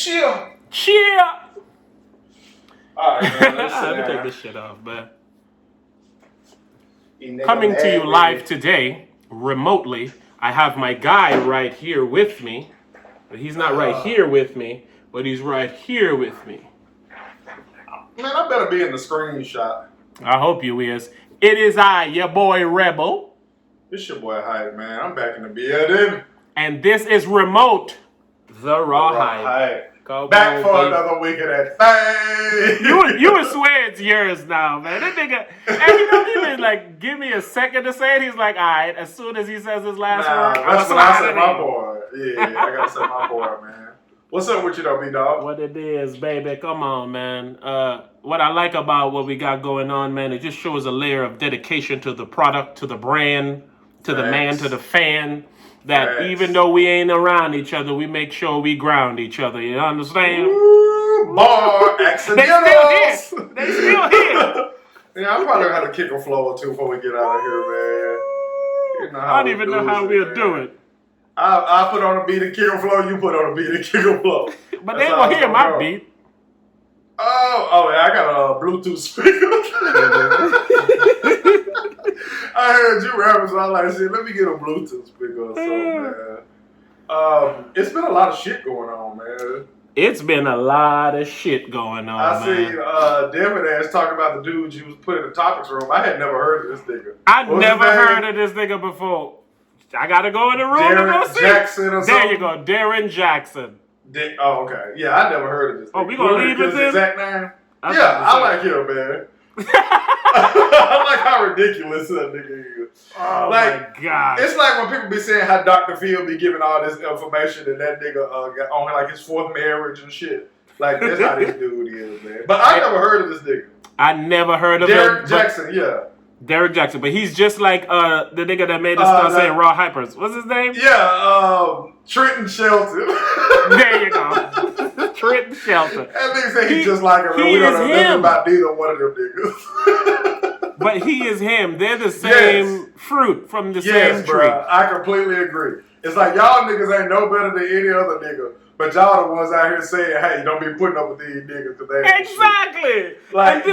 Cheer. Cheer. All right, man, let's Let me take this shit off, man. Nigga Coming to you mad live with today, remotely, I have my guy right here with me. But he's not right here with me, but he's right here with me. Man, I better be in the screenshot. I hope you is. It is I, your boy Rebel. It's your boy Hype, man. I'm back in the building. And this is Remote, the Raw Hype. Go back for baby. another week of that thing. You would swear it's yours now, man. That nigga, and he don't even like give me a second to say it. He's like, all right, as soon as he says his last word, that's when I said my boy. Yeah, I gotta say my boy, man. What's up with you though, B-Dog? What it is, baby. Come on, man. What I like about what we got going on, man, it just shows a layer of dedication to the product, to the brand, to the man, to the fan. That even though we ain't around each other, we make sure we ground each other. You understand? Ooh, bar accidentals. They still here. Yeah, I'm probably gonna have to kick a flow or two before we get out of here, man. You know I don't even know how we'll do it. I put on a beat and kick a flow. You put on a beat and kick a flow. But they will hear my beat. Oh yeah, I got a Bluetooth speaker. I heard you rapping, so I was like, shit, let me get a Bluetooth speaker or something, man. It's been a lot of shit going on, man. It's been a lot of shit going on, I see Devin ass talking about the dude you was put in the topics room. I had never heard of this nigga. I never heard of this nigga before. I gotta go in the room to go see. Derrick Jaxn or something? There you go, Derrick Jaxn. Oh, okay. Yeah, I never heard of this nigga. Oh, we gonna leave with his exact name? I like him, man. I like how ridiculous that nigga is. Oh like, my God. It's like when people be saying how Dr. Phil be giving all this information and that nigga got on like his fourth marriage and shit. Like, that's how this dude is, man. But I never heard of this nigga. I never heard of Derrick Jaxn, yeah. Derrick Jaxn, but he's just like the nigga that made us start saying Raw Hypers. What's his name? Yeah, Trenton Shelton. There you go. Trenton Shelton. That nigga say he just like him. We don't know nothing about neither one of them niggas. But he is him. They're the same fruit from the same tree. Bro, I completely agree. It's like y'all niggas ain't no better than any other nigga. But y'all the ones out here saying, hey, don't be putting up with these niggas today. Exactly. Like,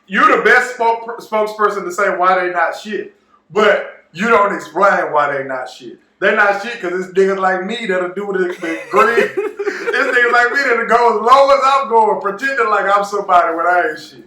you're the best spokesperson to say why they not shit. But you don't explain why they not shit. They're not shit because it's niggas like me that'll do the green. It's niggas like me that'll go as low as I'm going, pretending like I'm somebody when I ain't shit.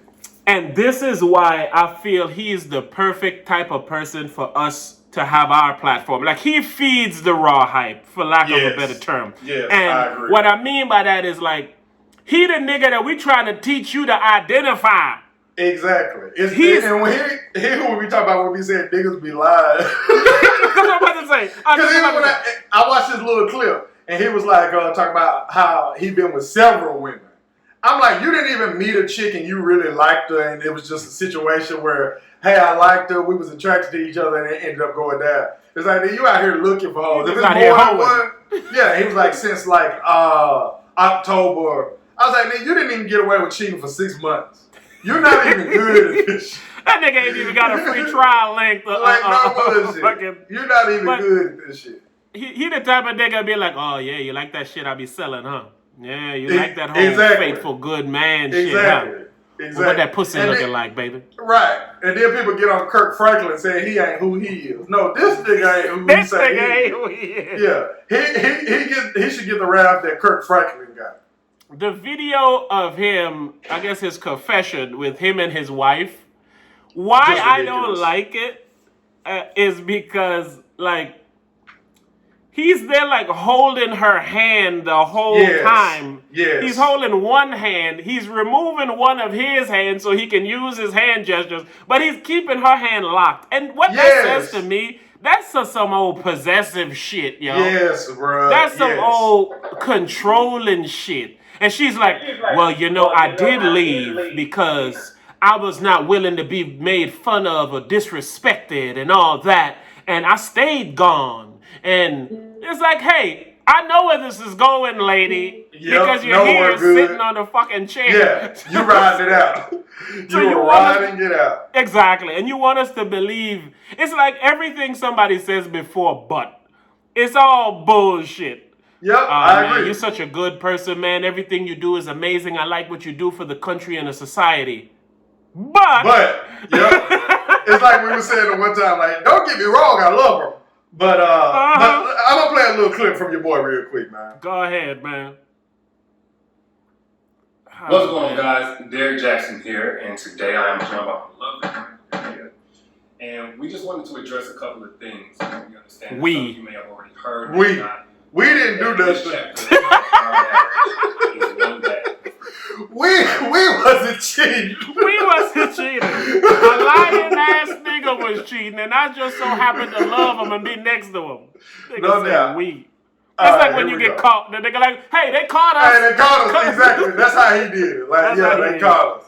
And this is why I feel he's the perfect type of person for us to have our platform. Like, he feeds the Raw Hype, for lack of a better term. Yes, and I agree. What I mean by that is, like, he the nigga that we trying to teach you to identify. Exactly. And when we talk about when we said niggas be lying. That's what I'm about to say. Because even when I watched this little clip, and he was like talking about how he been with several women. I'm like, you didn't even meet a chick and you really liked her, and it was just a situation where, hey, I liked her, we was attracted to each other, and it ended up going down. It's like, you out here looking for hoes. If it's more than one, yeah, he was like, since like October. I was like, man, you didn't even get away with cheating for 6 months. You're not even good at this shit. That nigga ain't even got a free trial length. Like, no bullshit. You're not even good at this shit. He the type of nigga be like, oh, yeah, you like that shit I be selling, huh? Yeah, you like that whole faithful good man shit, huh? Exactly. What that pussy looking like, baby? Right. And then people get on Kirk Franklin saying he ain't who he is. No, this nigga ain't who he say he is. This nigga ain't who he is. Yeah. He should get the rap that Kirk Franklin got. The video of him, I guess his confession with him and his wife, why I don't like it is because, like, he's there, like, holding her hand the whole time. Yes. He's holding one hand. He's removing one of his hands so he can use his hand gestures, but he's keeping her hand locked. And what that says to me, that's some old possessive shit, yo. Yes, bro. That's some old controlling shit. And she's like, well, you know, I did leave because I was not willing to be made fun of or disrespected and all that. And I stayed gone. And it's like, hey, I know where this is going, lady. Because you're here sitting on the fucking chair. Yeah, you riding it out. You're riding it out. Exactly. And you want us to believe. It's like everything somebody says before, but. It's all bullshit. Yep, I agree. You're such a good person, man. Everything you do is amazing. I like what you do for the country and the society. But yep. It's like we were saying at one time, like, don't get me wrong, I love her. But I'm gonna play a little clip from your boy real quick, man. Go ahead, man. What's going on, guys? Derrick Jaxn here, and today I am joined by my lovely and we just wanted to address a couple of things. We understand that you may have already heard. We didn't do that shit. We wasn't cheating. We wasn't cheating. A lying ass nigga was cheating, and I just so happened to love him and be next to him. Nigga said we. It's like when you get caught, the nigga like, hey, they caught us. Hey, they caught us. Exactly. That's how he did it. Like, they caught us.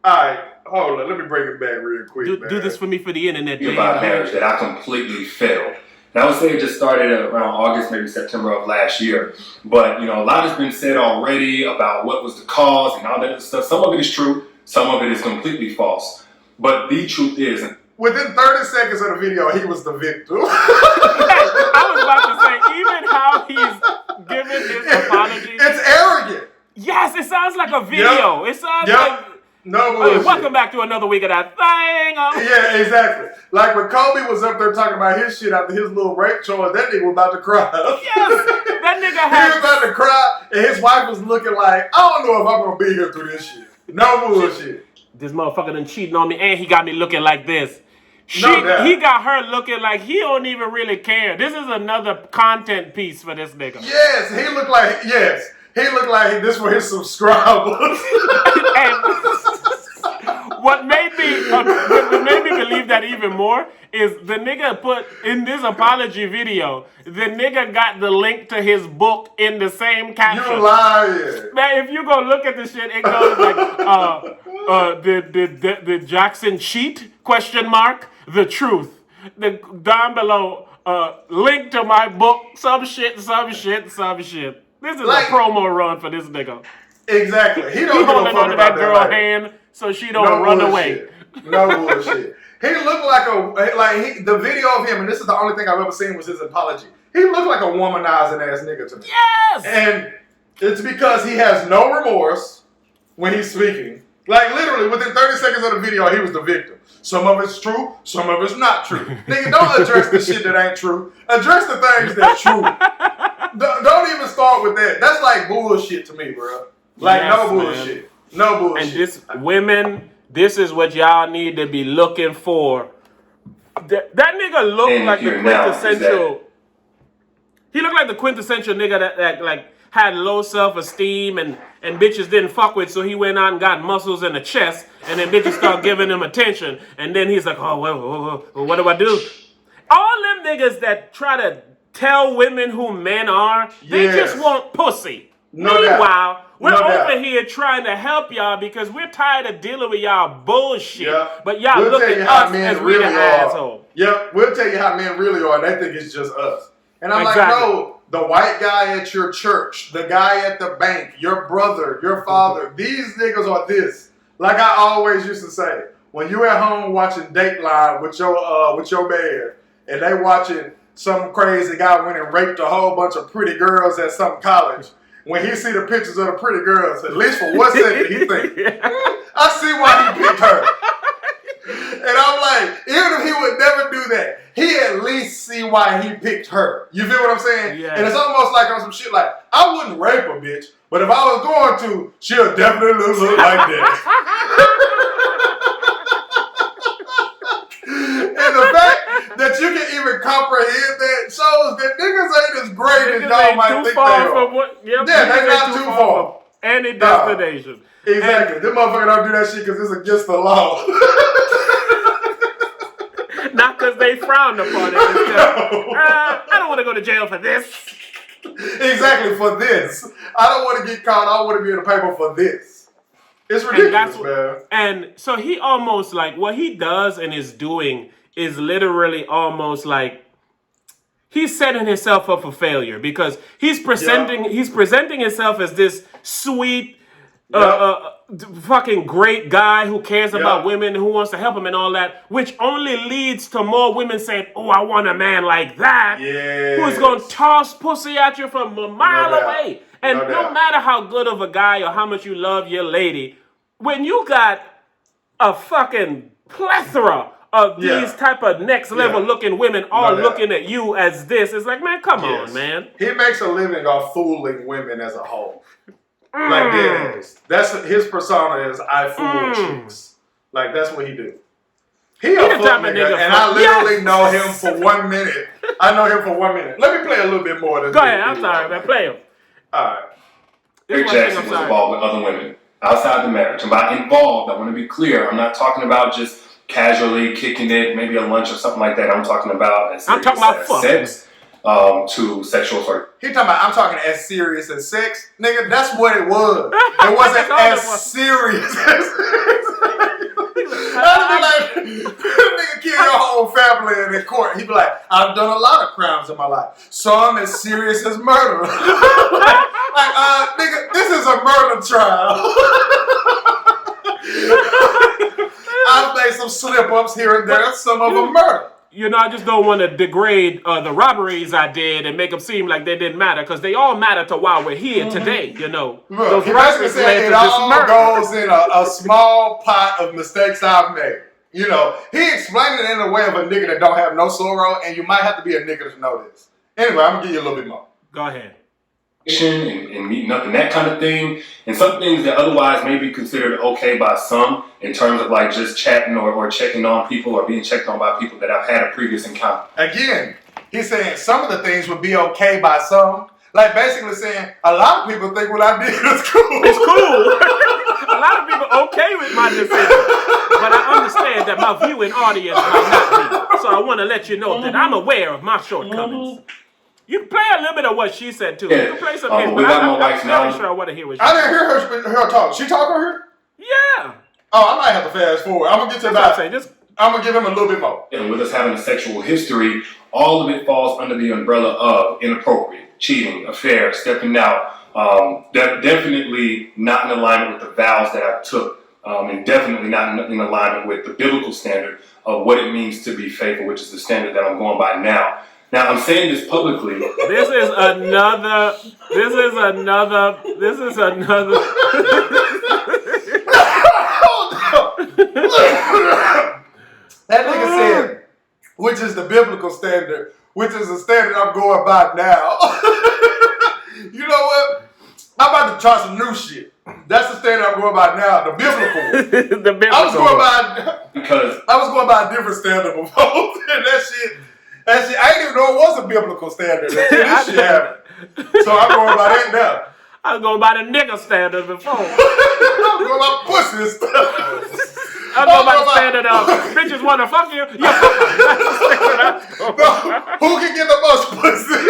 All right, hold on. Let me bring it back real quick, man. Do this for me for the internet. About marriage that I completely failed. And I would say it just started around August, maybe September of last year. But, a lot has been said already about what was the cause and all that other stuff. Some of it is true. Some of it is completely false. But the truth is... Within 30 seconds of the video, he was the victim. I was about to say, even how he's giving his apology. It's arrogant. Yes, it sounds like a video. Yep. It sounds like... No bullshit. Welcome back to another week of that thing. Yeah, exactly. Like when Kobe was up there talking about his shit after his little rape charge, that nigga was about to cry. Yes, that nigga had... He was about to cry, and his wife was looking like, I don't know if I'm going to be here through this shit. No bullshit. This motherfucker done cheating on me, and he got me looking like this. He got her looking like he don't even really care. This is another content piece for this nigga. Yes, he looked like this for his subscribers. And what made me believe that even more is the nigga put in this apology video, the nigga got the link to his book in the same caption. You lying. Man, if you go look at the shit, it goes like, did Jackson cheat? ? The truth. Down below, link to my book, some shit. This is like, a promo run for this nigga. Exactly. He don't holding on to that girl hand so she don't run away. No bullshit. He looked like the video of him, and this is the only thing I've ever seen was his apology. He looked like a womanizing ass nigga to me. Yes! And it's because he has no remorse when he's speaking. Like literally within 30 seconds of the video, he was the victim. Some of it's true, some of it's not true. Nigga, don't address the shit that ain't true. Address the things that's true. Don't even start with that. That's like bullshit to me, bro. Like, yes, no bullshit. Man. No bullshit. And women, this is what y'all need to be looking for. That nigga looked like the quintessential... He looked like the quintessential nigga that like, had low self-esteem and bitches didn't fuck with, so he went out and got muscles in the chest, and then bitches start giving him attention, and then he's like, oh, well, what do I do? All them niggas that try to tell women who men are, they just want pussy. Meanwhile, we're over here trying to help y'all because we're tired of dealing with y'all bullshit. Yeah. But y'all look at us as we the asshole. Yep, we'll tell you how men really are. They think it's just us. And I'm like, no, the white guy at your church, the guy at the bank, your brother, your father, these niggas are this. Like I always used to say, when you at home watching Dateline with your man, and they watching some crazy guy went and raped a whole bunch of pretty girls at some college. When he see the pictures of the pretty girls, at least for 1 second, he think, I see why he picked her. And I'm like, even if he would never do that, he at least see why he picked her. You feel what I'm saying? Yeah. And it's almost like on some shit like, I wouldn't rape a bitch, but if I was going to, she'll definitely look like that. And the fact that you can even comprehend that shows that niggas ain't as great as y'all might think they are. They're not too far. Any destination. Exactly. This motherfucker don't do that shit because it's against the law. Not because they frown upon it. I don't want to go to jail for this. Exactly, for this. I don't want to get caught. I want to be in the paper for this. It's ridiculous, man. And so he almost like, what he does and is doing is literally almost like, he's setting himself up for failure because he's presenting himself as this sweet, fucking great guy who cares about Yep. women, who wants to help them and all that, which only leads to more women saying, "Oh, I want a man like that." Yes. Who's gonna toss pussy at you from a mile doubt. away. And No no doubt. matter how good of a guy or how much you love your lady, when you got a fucking plethora of these type of next level looking women all doubt. looking at you as this, it's like, man, come Yes. on, man. He makes a living off fooling women as a whole. Like dead ass. That's his persona is I fool chicks. Like that's what he do. He a the fuck type of nigga, nigga and fuck- I literally Yes. know him for 1 minute. I know him for 1 minute. Let me play a little bit more of this. Go ahead, I'm sorry, man. Play him. Alright. Derrick Jaxn was involved with other women outside the marriage. And by involved, I want to be clear. I'm not talking about just casually kicking it, maybe a lunch or something like that. I'm talking about I'm talking about sex to sexual assault. He talking about I'm talking as serious as sex, nigga. That's what it was. It wasn't That's all as it was. serious as. That'd be like nigga kill your whole family in court. He'd be like, I've done a lot of crimes in my life. Some as serious as murder. Nigga, this is a murder trial. I've made some slip ups here and there. Some of them murder. You know, I just don't want to degrade the robberies I did and make them seem like they didn't matter, because they all matter to why we're here today, you know. Look, Those he basically robberies said led it to this all murder. goes in a small pot of mistakes I've made. You know, he explained it in a way of a nigga that don't have no sorrow, and you might have to be a nigga to know this. Anyway, I'm gonna give you a little bit more. Go ahead. And meeting up and that kind of thing, and some things that otherwise may be considered okay by some in terms of like just chatting or checking on people or being checked on by people that I've had a previous encounter. Again, he's saying some of the things would be okay by some. Like basically saying a lot of people think what I did is cool. It's cool. A lot of people okay with my decision, but I understand that my viewing audience might not be. So I want to let you know that I'm aware of my shortcomings. You can play a little bit of what she said too. Yeah. You can play some of his, we but got my I'm wife very now. sure I want to hear what she I didn't said. hear her talk. She talk on here? Yeah. Oh, I might have to fast forward. I'm gonna get to That's what I'm that. saying. Just I'm gonna give him a little bit more. And with us having a sexual history, all of it falls under the umbrella of inappropriate, cheating, affair, stepping out. Definitely not in alignment with the vows that I took, and definitely not in alignment with the biblical standard of what it means to be faithful, which is the standard that I'm going by now. Now, I'm saying this publicly. this is another. That nigga said, which is the biblical standard, which is the standard I'm going by now. You know what? I'm about to try some new shit. That's the standard I'm going by now, the biblical one. The biblical I was going one. by a different standard before. And that shit, I didn't even know it was a biblical standard until this shit happened. So I'm going by that now. I was going by the nigga standard before. I'm going by pussy and stuff. I was going by the standard of bitches want to fuck you. You fuck them. That's the standard I was going by. Who can get the most pussy?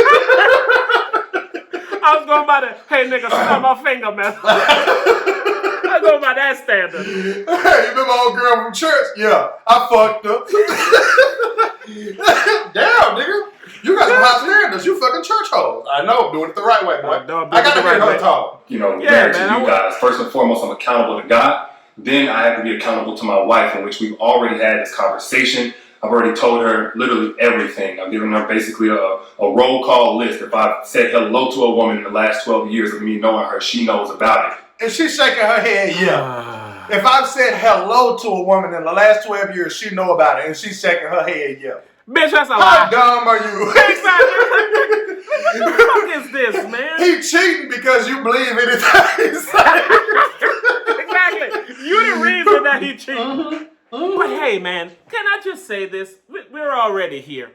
I was going by the, hey nigga, snap my finger, man. I was going by that standard. Hey, you remember old girl from church? Yeah, I fucked up. Damn, nigga. You got some high standards. You fucking church hoes. I know, I'm doing it the right way, boy. I know, I'm I doing it gotta the right get her way. talk. You know, Yeah, married man, to you guys. First and foremost, I'm accountable to God. Then I have to be accountable to my wife, in which we've already had this conversation. I've already told her literally everything. I've given her basically a roll call list. If I've said hello to a woman in the last 12 years of me knowing her, she knows about it. And she's shaking her head, yeah. If I've said hello to a woman in the last 12 years, she know about it. And she's shaking her head, yeah. Bitch, that's a How lie. dumb are you? Exactly. What the fuck is this, man? He cheating because you believe anything he says. Exactly. You the reason that he cheated. But hey, man, can I just say this? We're already here.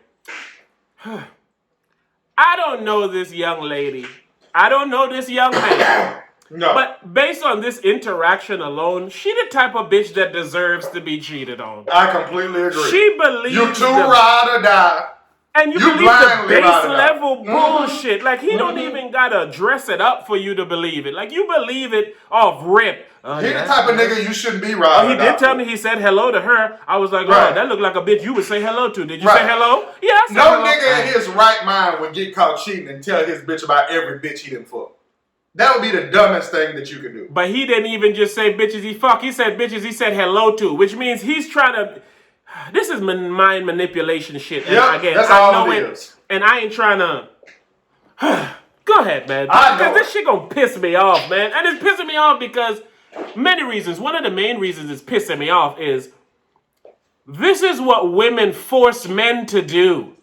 I don't know this young lady. I don't know this young man. No. But based on this interaction alone, she the type of bitch that deserves to be cheated on. I completely agree. She believes You too ride or die. and you believe the blindly base ride it out. level bullshit. Like he don't even gotta dress it up for you to believe it. Like you believe it off rip. He the type of nigga you shouldn't be Oh, riding. he did tell me he said hello to her. I was like, Right. oh, that looked like a bitch you would say hello to. Did you Right. say hello? Yeah, I said No hello. nigga in his right mind would get caught cheating and tell his bitch about every bitch he didn't fuck. That would be the dumbest thing that you could do. But he didn't even just say bitches he fuck. He said bitches he said hello to, which means he's trying to. This is mind manipulation shit. And again, that's I all know it it, is. and I ain't trying to. Go ahead, man. Because this shit gonna piss me off, man. And it's pissing me off because many reasons. One of the main reasons it's pissing me off is this is what women force men to do.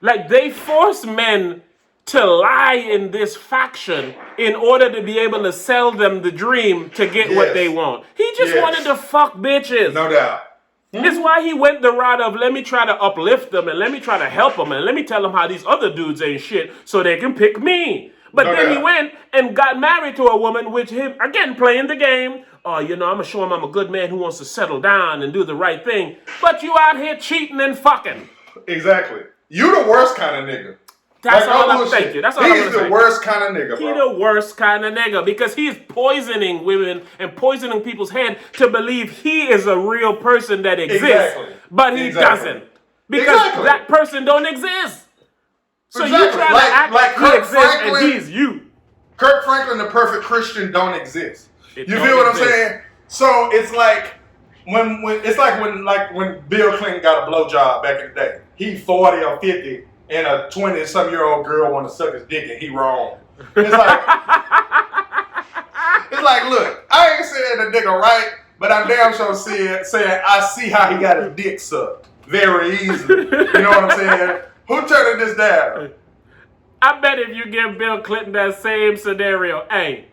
Like, they force men to lie in this faction in order to be able to sell them the dream to get what they want. He just wanted to fuck bitches. No doubt. It's why he went the route of let me try to uplift them and let me try to help them and let me tell them how these other dudes ain't shit so they can pick me. But then he went and got married to a woman, which him, again, playing the game. Oh, you know, I'm going to show him I'm a good man who wants to settle down and do the right thing. But you out here cheating and fucking. Exactly. You the worst kind of nigga. That's all I'm saying. That's all I'm He's the worst kind of nigga, bro. He's the worst kind of nigga because he's poisoning women and poisoning people's head to believe he is a real person that exists. But he doesn't. Because that person don't exist. So you try to act like he exists and he's you. Kirk Franklin, the perfect Christian, don't exist. You feel what I'm saying? So it's like when Bill Clinton got a blowjob back in the day. He 40 or 50 and a 20-some-year-old girl want to suck his dick and he wrong. It's like, look, I ain't saying the nigga right, but I'm damn sure saying I see how he got his dick sucked very easily. You know what I'm saying? Who turning this down? I bet if you give Bill Clinton that same scenario, hey,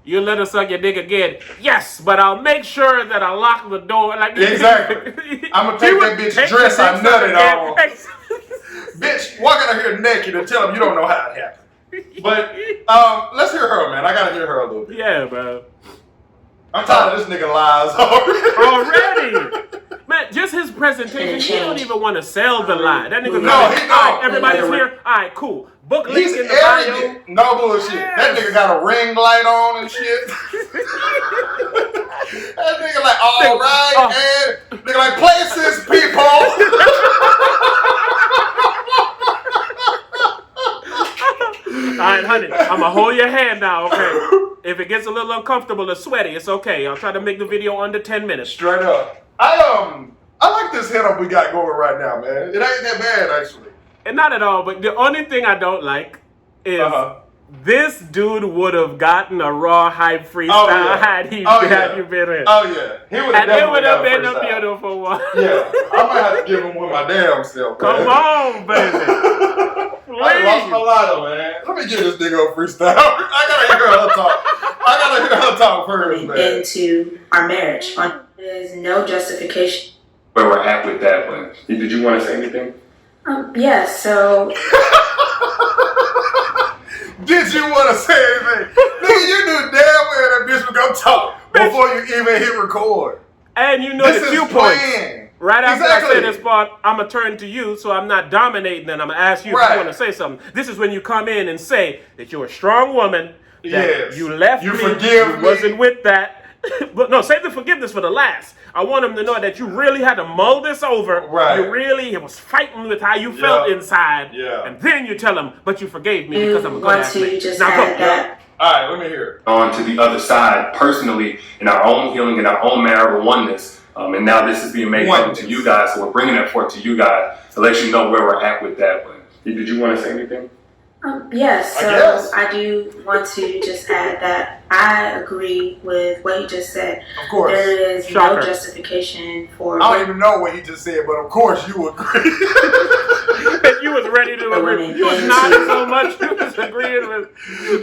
you let her suck your dick again. Yes, but I'll make sure that I lock the door. Like exactly. I'm going to take that bitch dress I nutted on. Bitch, walk out of here naked and tell him you don't know how it happened. But let's hear her, man. I got to hear her a little bit. Yeah, bro. I'm tired of this nigga lies already. Man, just his presentation, he don't even want to sell the lie. That nigga he don't. All right, everybody's here. All right, cool. Book link in the bio. No bullshit. Yes. That nigga got a ring light on and shit. That nigga like, all right, and nigga like, places, people. All right, honey, I'm going to hold your hand now, okay? If it gets a little uncomfortable or sweaty, it's okay. I'll try to make the video under 10 minutes. Straight up. I like this hit up we got going right now, man. It ain't that bad, actually. And not at all, but the only thing I don't like is this dude would have gotten a raw hype freestyle had you been in. Oh, yeah. He would have it would have been a beautiful one. Yeah. I might have to give him one my damn self, man. Come on, baby. I lost my lighter, man. Let me get this nigga a freestyle. I gotta hear her talk first, man. Into our marriage. There's no justification. Where we're at with that, but did you want to say anything? Yeah, so... Did you want to say anything? Nigga, you knew damn well that bitch was gonna talk before you even hit record. And you know the cue points. Right after I say this part, I'm going to turn to you, so I'm not dominating, and I'm going to ask you if you want to say something. This is when you come in and say that you're a strong woman, that you left me, you wasn't with that. But no, save the forgiveness for the last. I want him to know that you really had to mull this over. Right. You really was fighting with how you felt inside. Yeah. And then you tell him, but you forgave me because I'm a good ass man. Now go. All right, let me hear it. On to the other side, personally, in our own healing, in our own marital oneness. And now this is being made known to you guys, so we're bringing that forth to you guys to let you know where we're at with that. But did you want to say anything? Yes, so I do want to just add that I agree with what he just said. Of course. There is no justification for... I don't even know what he just said, but of course you agree. You was ready to agree. You was nodding so much, you was agreeing with...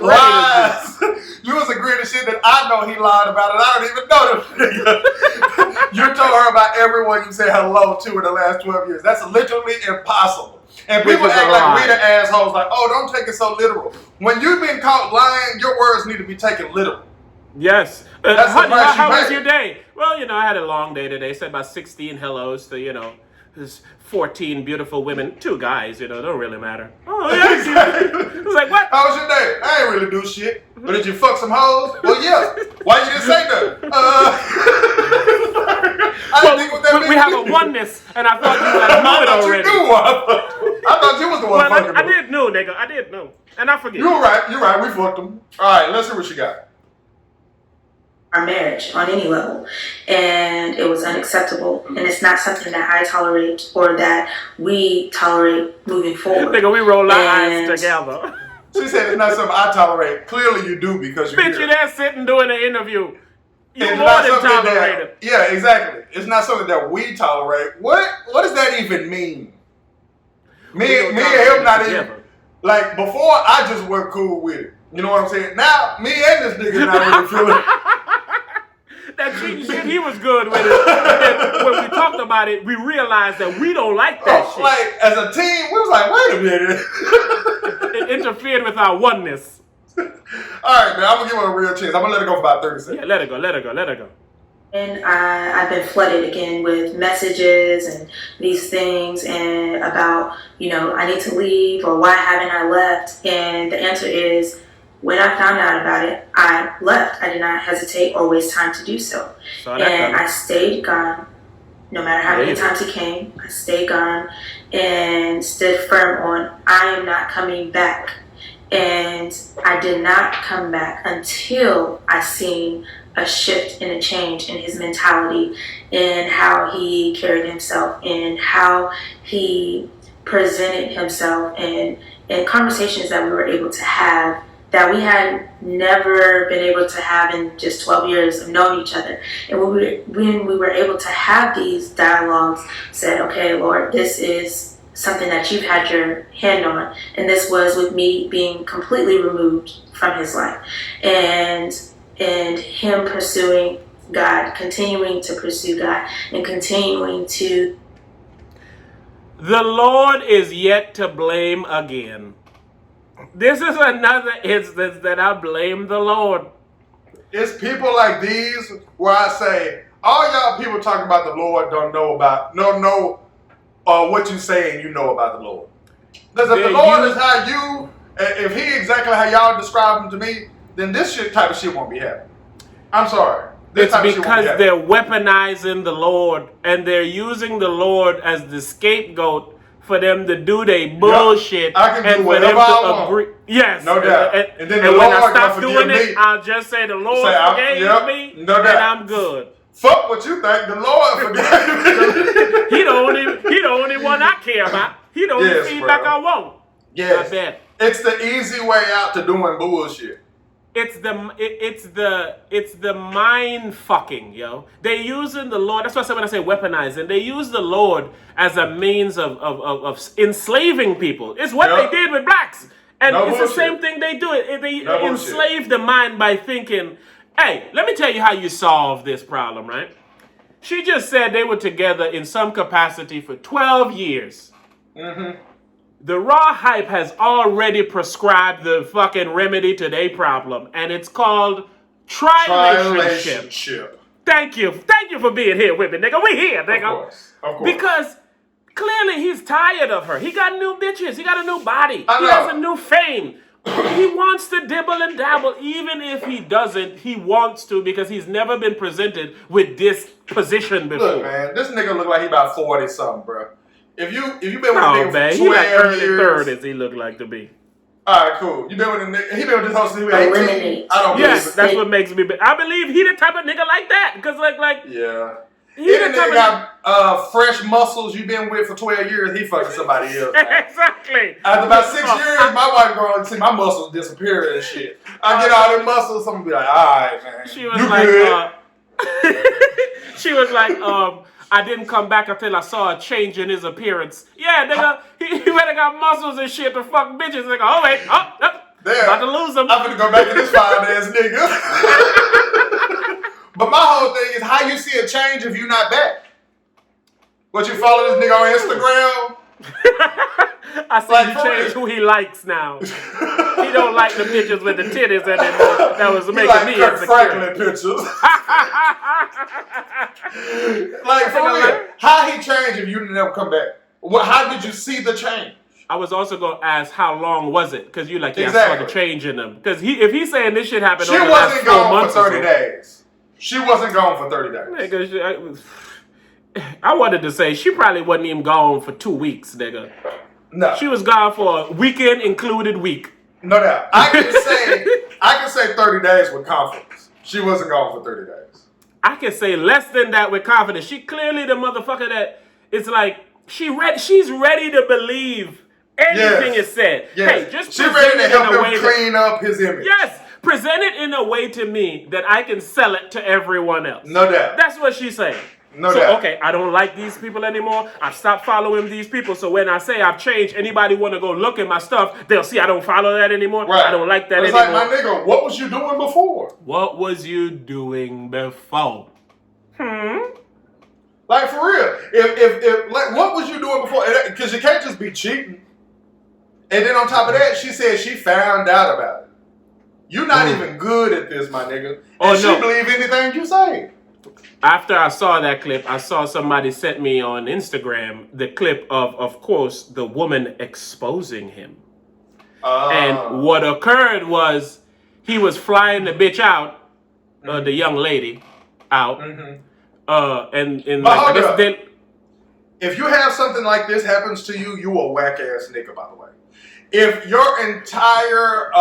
Lies. You was agreeing to shit that I know he lied about it. I don't even know the nigga. You told her about everyone you said hello to in the last 12 years. That's literally impossible. And people act like we the assholes, like, oh, don't take it so literal. When you've been caught lying, your words need to be taken literal. Yes. That's honey, how was your day? Well, you know, I had a long day today. Said about 16 hellos to, you know, there's 14 beautiful women. 2 guys, you know, don't really matter. Oh, yeah. It was like, what? How was your day? I ain't really do shit. But did you fuck some hoes? Well, yeah. Why you didn't say nothing? I didn't think what that meant. We have a oneness, and I thought you had known it already. I I thought you was the one fucking I didn't know, nigga. I didn't know. And I forget. You're right. We fucked them. All right, let's see what she got. Our marriage on any level, and it was unacceptable, and it's not something that I tolerate or that we tolerate moving forward. Nigga, we roll our eyes together. She said it's not something I tolerate. Clearly you do because you're Bitch, you're there sitting doing an interview. You it's more than tolerate it. Yeah, exactly. It's not something that we tolerate. What does that even mean? Me and him not even. Like, before, I just wasn't cool with it. You know what I'm saying? Now, me and this nigga not really feeling that cheating shit, he was good with it. But then when we talked about it, we realized that we don't like that shit. Like, as a team, we was like, wait a minute. It interfered with our oneness. All right, man, I'm going to give her a real chance. I'm going to let her go for about 30 seconds. Yeah, let her go. And I've been flooded again with messages and these things and about, I need to leave or why haven't I left? And the answer is, when I found out about it, I left. I did not hesitate or waste time to do so. And I stayed gone. No matter how many times he came, I stayed gone and stood firm on, I am not coming back. And I did not come back until I seen a shift and a change in his mentality, in how he carried himself, in how he presented himself, and conversations that we were able to have that we had never been able to have in just 12 years of knowing each other. And when we were able to have these dialogues, said, okay, Lord, this is something that you've had your hand on. And this was with me being completely removed from his life. And him pursuing God, continuing to pursue God, and continuing to... The Lord is yet to blame again. This is another instance that I blame the Lord. It's people like these where I say, all y'all people talking about the Lord don't know what you saying you know about the Lord. Because if the Lord is how you, if he exactly how y'all describe him to me, then this type of shit won't be happening. I'm sorry. It's because they're weaponizing the Lord and they're using the Lord as the scapegoat for them to do their bullshit. I can do whatever I want. Yes. No doubt. And then when I stop doing it, I'll just say the Lord forgave me, no doubt. And I'm good. Fuck what you think. The Lord forgave me. He the only one I care about. He the only feedback I want. Yes. I bet. It's the easy way out to doing bullshit. It's the mind fucking, yo. They're using the Lord. That's what I say when I say weaponizing. They use the Lord as a means of enslaving people. It's what they did with blacks. And it's the same thing they do. They enslave the mind by thinking, hey, let me tell you how you solve this problem, right? She just said they were together in some capacity for 12 years. Mm-hmm. The Raw Hype has already prescribed the fucking remedy to their problem, and it's called Trilationship. Thank you for being here with me, nigga. We here, nigga. Of course. Because clearly he's tired of her. He got new bitches. He got a new body. He has a new fame. He wants to dibble and dabble, even if he doesn't. He wants to because he's never been presented with this position before. Look, man, this nigga look like he about 40 something, bro. If you been with a nigga for 12 he like early years, 30s, he look like to be. All right, cool. You been with a nigga? He been with this whole since he was 18. I don't believe it. That's what makes me. I believe he the type of nigga like that because like yeah. He the nigga got fresh muscles you been with for 12 years. He fucking somebody else. Exactly. After about 6 years, my wife going to see my muscles disappear and shit. I get all them muscles. I'm gonna be like, all right, man. She was like, I didn't come back until I saw a change in his appearance. Yeah, nigga, he better got muscles and shit to fuck bitches. Nigga, oh wait, about to lose him. I'm gonna go back to this fine ass nigga. But my whole thing is how you see a change if you're not back. What, you follow this nigga on Instagram? I see you change who he likes now. He don't like the pictures with the titties and that was making like me Kirk insecure. Franklin pictures. Like for real, how he changed if you didn't ever come back? How did you see the change? I was also gonna ask how long was it? Because you I saw the change in him. Because if he's saying this shit happened, she wasn't gone for 30 days. She wasn't gone for 30 days. Nigga, I wanted to say she probably wasn't even gone for 2 weeks, nigga. No. She was gone for a weekend included week. No doubt. I can say 30 days with confidence. She wasn't gone for 30 days. I can say less than that with confidence. She clearly the motherfucker that it's like she's ready to believe anything is said. Yes. Hey, just she's ready to help him clean up his image. Yes. Present it in a way to me that I can sell it to everyone else. No doubt. That's what she's saying. No doubt. Okay, I don't like these people anymore. I've stopped following these people. So when I say I've changed, anybody want to go look at my stuff, they'll see I don't follow that anymore. Right. I don't like that it's anymore. It's like, my nigga, what was you doing before? What was you doing before? Like, for real. If like, what was you doing before? Because you can't just be cheating. And then on top of that, she said she found out about it. You're not even good at this, my nigga. And she believe anything you say. After I saw that clip, I saw somebody sent me on Instagram the clip of course, the woman exposing him. And what occurred was he was flying the bitch out, the young lady out. And but like, I guess if you have something like this happens to you, you a whack ass nigga, by the way. If your entire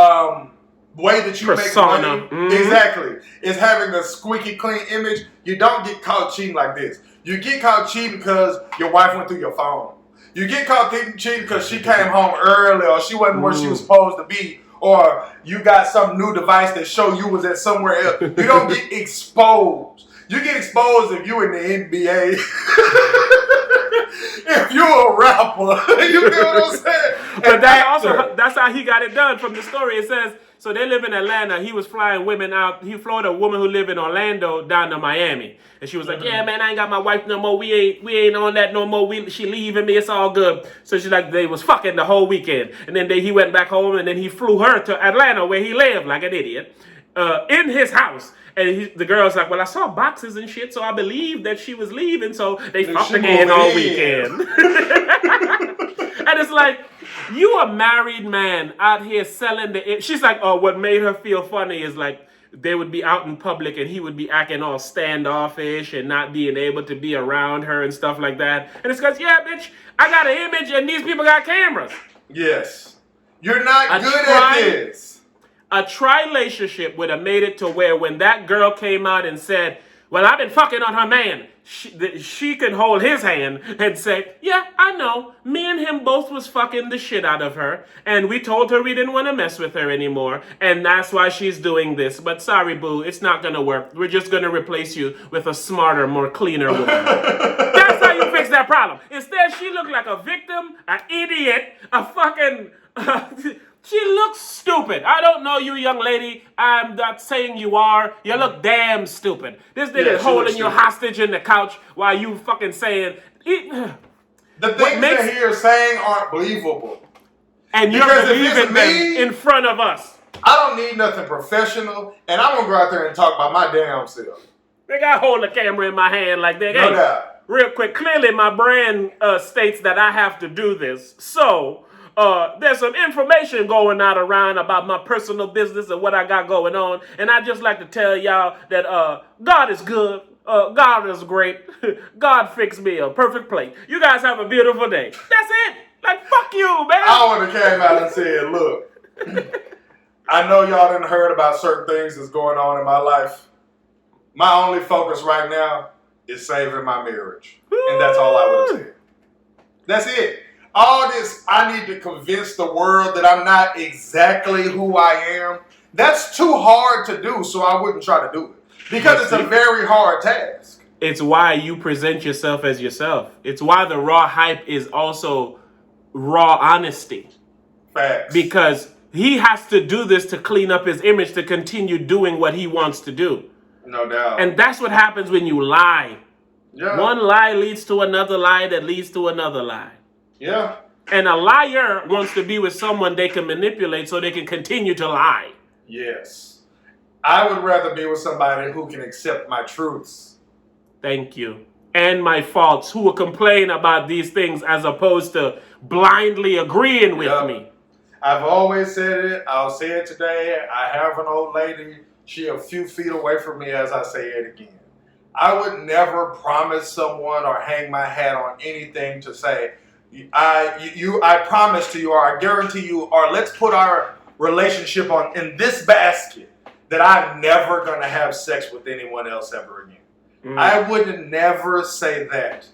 way that you persona. make money, exactly, is having a squeaky clean image, you don't get caught cheating like this. You get caught cheating because your wife went through your phone. You get caught cheating because she came home early, or she wasn't where she was supposed to be, or you got some new device that show you was at somewhere else. You don't get exposed. You get exposed if you in the NBA. If you a rapper, you feel what I'm saying? But that's how he got it done from the story. It says, so they live in Atlanta. He was flying women out. He flew a woman who lived in Orlando down to Miami. And she was like, yeah, man, I ain't got my wife no more. We ain't on that no more. She leaving me. It's all good. So she's like, they was fucking the whole weekend. And then he went back home, and then he flew her to Atlanta where he lived like an idiot in his house. And the girl's like, well, I saw boxes and shit, so I believed that she was leaving, so they fucked again all weekend. And it's like, you a married man out here selling the... She's like, oh, what made her feel funny is like, they would be out in public and he would be acting all standoffish and not being able to be around her and stuff like that. And it's because, yeah, bitch, I got an image and these people got cameras. Yes. You're not good at this. A Trilationship would have made it to where when that girl came out and said, well, I've been fucking on her man, she could hold his hand and say, yeah, I know. Me and him both was fucking the shit out of her. And we told her we didn't want to mess with her anymore. And that's why she's doing this. But sorry, boo, it's not going to work. We're just going to replace you with a smarter, more cleaner woman. That's how you fix that problem. Instead, she looked like a victim, an idiot, a fucking... She looks stupid. I don't know you, young lady. I'm not saying you are. You look damn stupid. This nigga is holding you hostage in the couch while you fucking saying... The things that he is saying aren't believable. And you're believing them in front of us. I don't need nothing professional, and I'm going to go out there and talk about my damn self. They got hold the camera in my hand like that. No doubt. Real quick, clearly my brand states that I have to do this. So... there's some information going out around about my personal business and what I got going on. And I just like to tell y'all that God is good. God is great. God fixed me a perfect plate. You guys have a beautiful day. That's it. Like, fuck you, man. I would have came out and said, look, I know y'all done heard about certain things that's going on in my life. My only focus right now is saving my marriage. And that's all I would have said. That's it. All this, I need to convince the world that I'm not exactly who I am. That's too hard to do, so I wouldn't try to do it. Because it's a very hard task. It's why you present yourself as yourself. It's why the raw hype is also raw honesty. Facts. Because he has to do this to clean up his image to continue doing what he wants to do. No doubt. And that's what happens when you lie. Yeah. One lie leads to another lie that leads to another lie. Yeah. And a liar wants to be with someone they can manipulate so they can continue to lie. Yes. I would rather be with somebody who can accept my truths. Thank you. And my faults, who will complain about these things as opposed to blindly agreeing with me. I've always said it. I'll say it today. I have an old lady. She a few feet away from me as I say it again. I would never promise someone or hang my hat on anything to say, I promise to you, or I guarantee you, or let's put our relationship in this basket that I'm never gonna have sex with anyone else ever again. I would never say that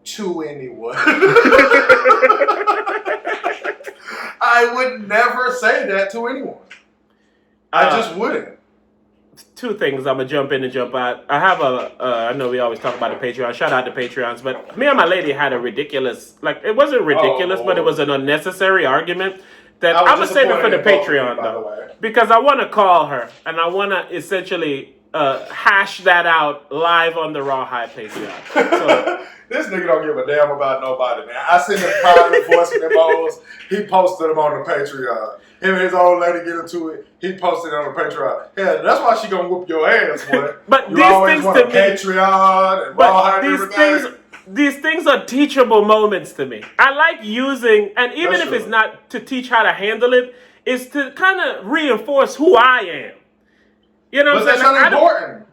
to anyone. I would never say that to anyone. I just wouldn't. Two things. I'm gonna jump in and jump out. I have I know we always talk about the Patreon. Shout out to Patreons, but me and my lady had a ridiculous, like it wasn't ridiculous, but it was an unnecessary argument that I'm gonna save it for the Patreon though, because I want to call her and I want to essentially hash that out live on the Raw Hype Patreon. So, this nigga don't give a damn about nobody, man. I send him private voice memos. He posted them on the Patreon. Him and his old lady get into it. He posted it on the Patreon. Yeah, that's why she gonna whoop your ass, boy. But you these always things want to a me, Patreon and Raw Hype everything. These things are teachable moments to me. I like using, and even if it's not to teach how to handle it, it's to kind of reinforce who I am. You know what I'm saying? But that's unimportant.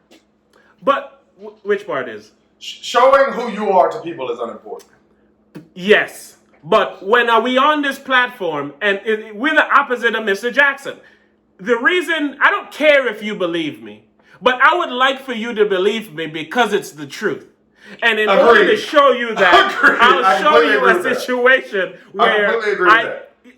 But which part is? Showing who you are to people is unimportant. Yes. But when are we on this platform, and we're the opposite of Mr. Jackson. The reason, I don't care if you believe me, but I would like for you to believe me because it's the truth. And in order to show you that, I'll show you a situation where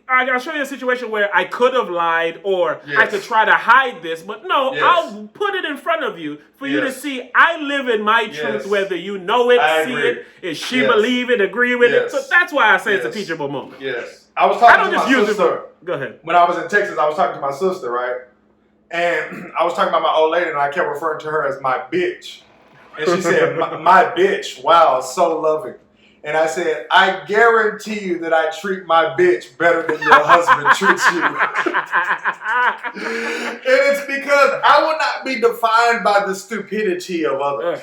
I'll show you a situation where I could have lied or I could try to hide this, but no, I'll put it in front of you for you to see I live in my truth, whether you know it, see it, if she believe it, agree with it. So that's why I say it's a teachable moment. Yes. I was talking to my sister. Go ahead. When I was in Texas, I was talking to my sister, right? And I was talking about my old lady, and I kept referring to her as my bitch. And she said, my bitch, wow, so loving. And I said, I guarantee you that I treat my bitch better than your husband treats you. And it's because I will not be defined by the stupidity of others.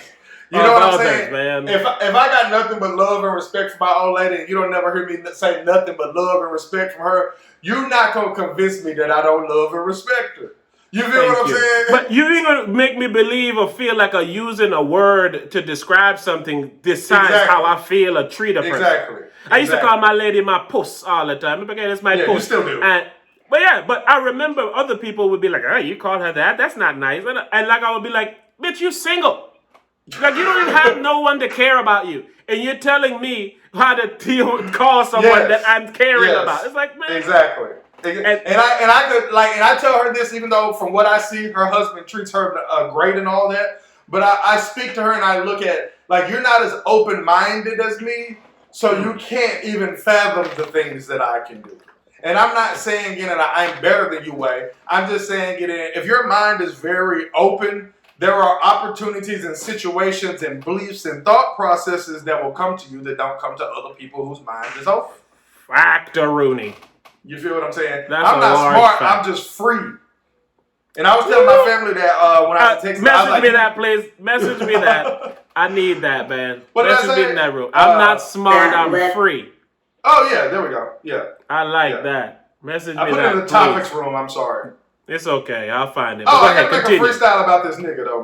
You know what I'm saying? Man. If I got nothing but love and respect for my old lady, and you don't never hear me say nothing but love and respect from her, you're not going to convince me that I don't love and respect her. You feel what I'm saying? But you ain't gonna make me believe or feel like I'm using a word to describe something decides how I feel or treat a person. Exactly. I used to call my lady my puss all the time. Okay, that's my puss. You still do. But I remember other people would be like, "Hey, you call her that? That's not nice." And like I would be like, "Bitch, you single. Like you don't even have no one to care about you, and you're telling me how to call someone that I'm caring about." It's like, man, exactly. And I tell her this, even though from what I see, her husband treats her great and all that. But I speak to her and I look at, like, you're not as open-minded as me, so you can't even fathom the things that I can do. And I'm not saying in an I'm better than you way. I'm just saying if your mind is very open, there are opportunities and situations and beliefs and thought processes that will come to you that don't come to other people whose mind is open. Factor-Rooney. You feel what I'm saying? I'm not smart. I'm just free. And I was telling my family that when I was texting, message me that, please. Message me that. I need that, man. Message me in that room. I'm not smart. I'm free. Oh yeah, there we go. Yeah, I like that. Message me that. I put it in the topics room. I'm sorry. It's okay. I'll find it. I gotta make a freestyle about this nigga though,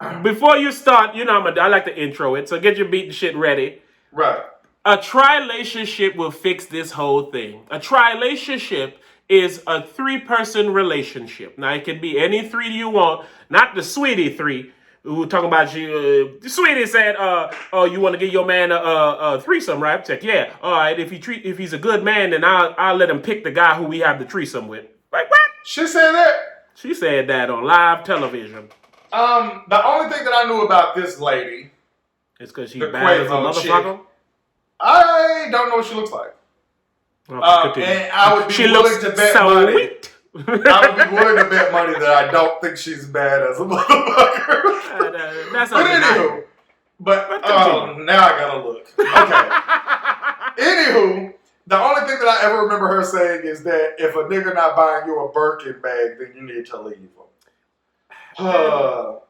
man. Before you start, you know I like to intro it, so get your beat and shit ready. Right. A trilationship will fix this whole thing. A trilationship is a 3-person relationship. Now, it could be any 3 you want, not the sweetie 3. Who talking about you? Sweetie said, "Oh, you want to give your man a threesome, right?" I'm like, yeah. All right. If he's a good man, then I'll let him pick the guy who we have the threesome with. Like what? She said that. She said that on live television. The only thing that I knew about this lady is because she's bad as a motherfucker. I don't know what she looks like. And I would be willing to bet money. I would be willing to bet money that I don't think she's bad as a motherfucker. That's but anywho, now I gotta look. Okay. Anywho, the only thing that I ever remember her saying is that if a nigga not buying you a Birkin bag, then you need to leave him.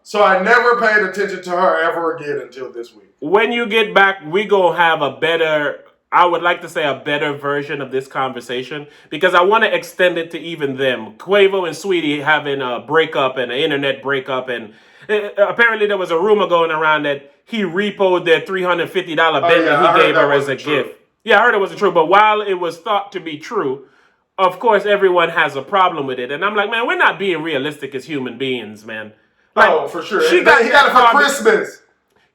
So I never paid attention to her ever again until this week. When you get back, we gonna have a better I would like to say a better version of this conversation because I want to extend it to even them. Quavo and Sweetie having a breakup and an internet breakup, and apparently there was a rumor going around that he repoed their $350 Bentley he gave her as a gift. Yeah, I heard it wasn't true, but while it was thought to be true, of course everyone has a problem with it. And I'm like, man, we're not being realistic as human beings, man. Like, for sure. He got it for Christmas.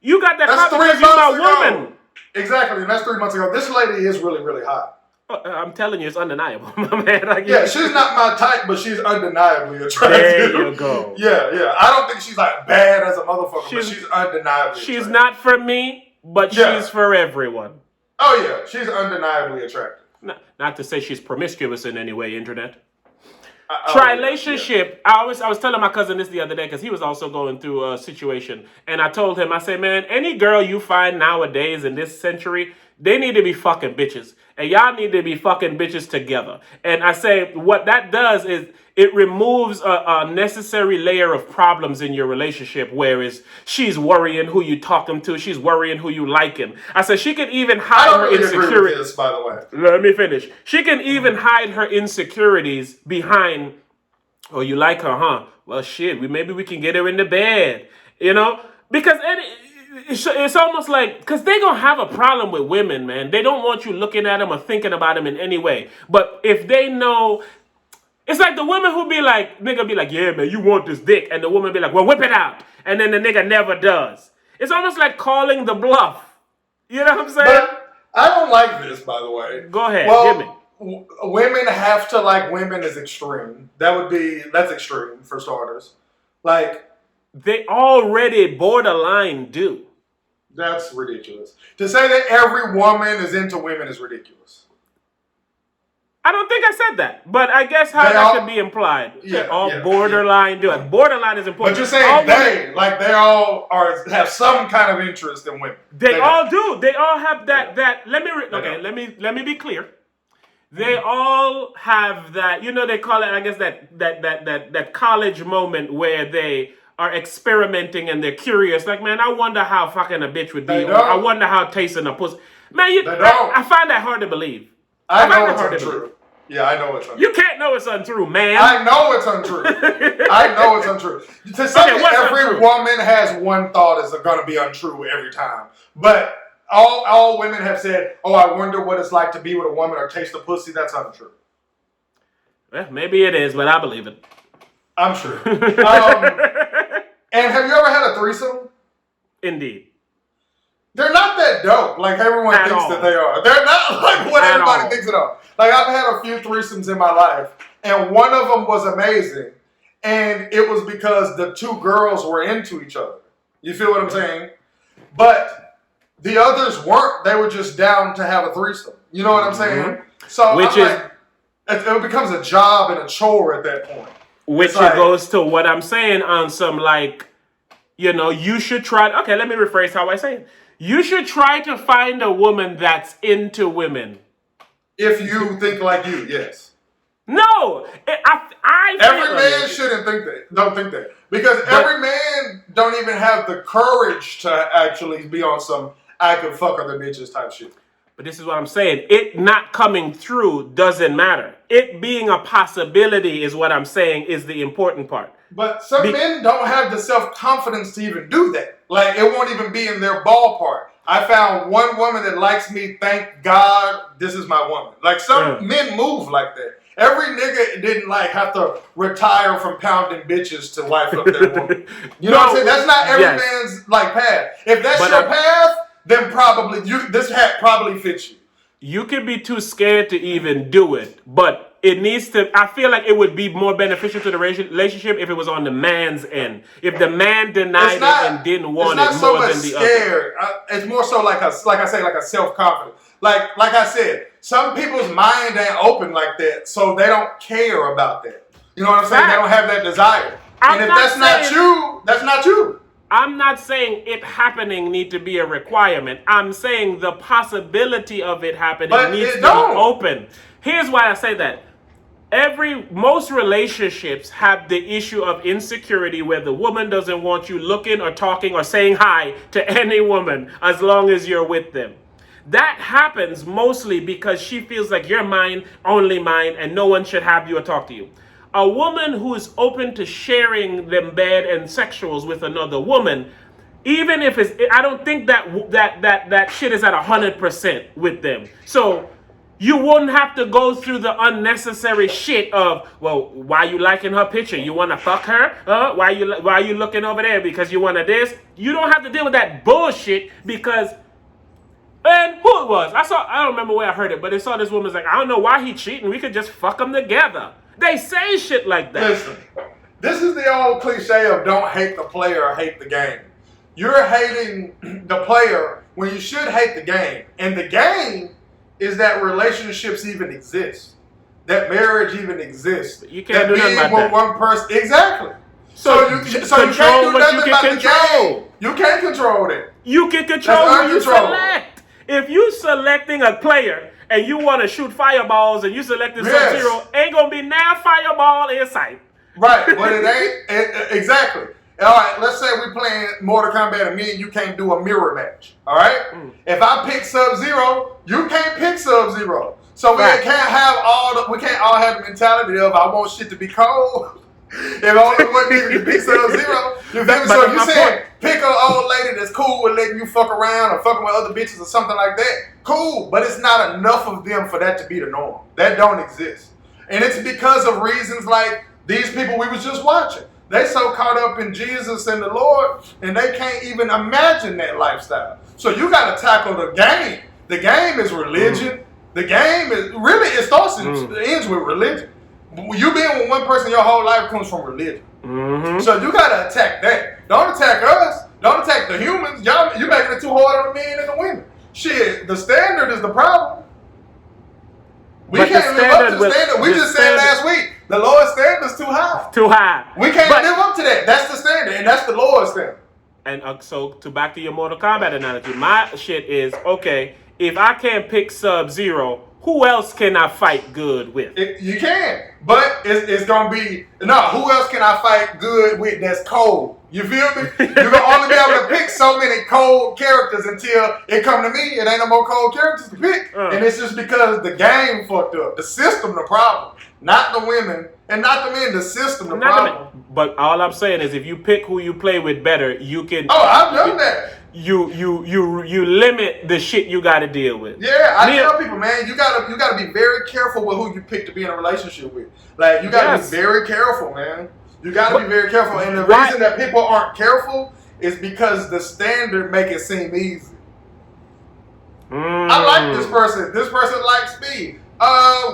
You got that car because you're my woman. Exactly, and that's 3 months ago. This lady is really, really hot. I'm telling you, it's undeniable, my man. Like, yeah, she's not my type, but she's undeniably attractive. There you go. Yeah. I don't think she's like bad as a motherfucker, but she's undeniably She's attractive. not for me, but she's for everyone. Oh, yeah, she's undeniably attractive. Not to say she's promiscuous in any way, internet. Trilationship. Yeah. I was telling my cousin this the other day because he was also going through a situation, and I told him, I said, man, any girl you find nowadays in this century, they need to be fucking bitches, and y'all need to be fucking bitches together. And I say what that does is it removes a necessary layer of problems in your relationship, whereas she's worrying who you talking to, she's worrying who you liking. I said she can even hide her insecurities. Agree with this, by the way. Let me finish. She can even hide her insecurities behind, oh, you like her, huh? Well, shit, maybe we can get her in the bed, you know? Because it's almost like, because they're going to have a problem with women, man. They don't want you looking at them or thinking about them in any way. But if they know, it's like the women who be like, nigga be like, yeah, man, you want this dick. And the woman be like, well, whip it out. And then the nigga never does. It's almost like calling the bluff. You know what I'm saying? But I don't like this, by the way. Go ahead, well, give me. Women have to like women is extreme. That's extreme for starters. Like, they already borderline do. That's ridiculous. To say that every woman is into women is ridiculous. I don't think I said that, but I guess that could be implied. Yeah, borderline do it. Borderline is important. But you're saying they all have some kind of interest in women. They all do. They all have that. Let me be clear. They all have that. You know, they call it, I guess, that college moment where they are experimenting and they're curious. Like, man, I wonder how fucking a bitch would be. Or I wonder how tasting a pussy. Man, I find that hard to believe. I know it's untrue. Yeah, I know it's untrue. You can't know it's untrue, man. I know it's untrue. I know it's untrue. To say that every woman has one thought is going to be untrue every time. But all women have said, oh, I wonder what it's like to be with a woman or taste a pussy. That's untrue. Well, maybe it is, but I believe it. I'm sure. And have you ever had a threesome? Indeed. They're not that dope like everyone thinks that they are. They're not like what everybody thinks they are. Like, I've had a few threesomes in my life, and one of them was amazing, and it was because the two girls were into each other. You feel what I'm saying? But the others weren't. They were just down to have a threesome. You know what I'm saying? So it becomes a job and a chore at that point. Which it goes to what I'm saying on some, like, you know, you should try. Okay, let me rephrase how I say it. You should try to find a woman that's into women. If you think like you, yes. No, every man shouldn't think that. Don't think that, because every man don't even have the courage to actually be on some I could fuck other bitches type shit. But this is what I'm saying. It not coming through doesn't matter. It being a possibility is what I'm saying is the important part. But some men don't have the self-confidence to even do that. Like, it won't even be in their ballpark. I found one woman that likes me. Thank God, this is my woman. Like, some men move like that. Every nigga didn't like have to retire from pounding bitches to wife up their woman. You know what I'm saying? That's not every man's like path. If that's your path, then probably this hat probably fits you. You could be too scared to even do it, but it needs to. I feel like it would be more beneficial to the relationship if it was on the man's end. If the man denied it and didn't want it more than the other. It's more so like a self-confidence. Like I said, some people's mind ain't open like that, so they don't care about that. You know what I'm saying? They don't have that desire. And if that's not you, that's not you. I'm not saying it happening need to be a requirement. I'm saying the possibility of it happening needs to be open. Here's why I say that. Most relationships have the issue of insecurity where the woman doesn't want you looking or talking or saying hi to any woman as long as you're with them. That happens mostly because she feels like you're mine, only mine, and no one should have you or talk to you. A woman who is open to sharing them bed and sexuals with another woman, even if it's, I don't think that shit is at 100% with them. So you wouldn't have to go through the unnecessary shit of, well, why you liking her picture? You want to fuck her? Why you looking over there because you want to this? You don't have to deal with that bullshit because, and who it was? I don't remember where I heard it, but I saw this woman's like, I don't know why he cheating. We could just fuck them together. They say shit like that. Listen, this is the old cliche of don't hate the player or hate the game. You're hating the player when you should hate the game. And the game is that relationships even exist. That marriage even exists. You can't do nothing about that. One person, exactly. So you can't do nothing about the game. You can't control that. You can control who you select. If you selecting a player and you want to shoot fireballs and you selecting Sub-Zero, ain't gonna be now fireball in sight. Right, but it ain't exactly. All right, let's say we're playing Mortal Kombat and me and you can't do a mirror match. All right, if I pick Sub-Zero, you can't pick Sub-Zero. So we can't all have the mentality of I want shit to be cold. If only one nigga can pick Sub-Zero. You feel me? So you saying pick an old lady that's cool with letting you fuck around or fucking with other bitches or something like that. Cool, but it's not enough of them for that to be the norm. That don't exist. And it's because of reasons like these people we was just watching. They so caught up in Jesus and the Lord, and they can't even imagine that lifestyle. So you got to tackle the game. The game is religion. The game is really, it starts and ends with religion. You being with one person your whole life comes from religion. So you got to attack that. Don't attack us. Don't attack the humans. Y'all, you making it too hard on the men and the women. Shit, the standard is the problem. We can't live up to the standard. We just said last week, the Lord's standard is too high. Too high. We can't live up to that. That's the standard, and that's the Lord's standard. And so, to back to your Mortal Kombat analogy, my shit is, okay, if I can't pick Sub-Zero, who else can I fight good with? You can, but it's going to be, no, who else can I fight good with that's cold? You feel me? You're going to only be able to pick so many cold characters until it come to me. It ain't no more cold characters to pick. And it's just because the game fucked up. The system, the problem. Not the women and not the men. The system, the problem. But all I'm saying is if you pick who you play with better, you can... Oh, I've done that. You limit the shit you got to deal with. Yeah, I tell people, man, you gotta be very careful with who you pick to be in a relationship with. Like, you gotta be very careful, man. You gotta be very careful. And the reason that people aren't careful is because the standard make it seem easy. I like this person. This person likes me.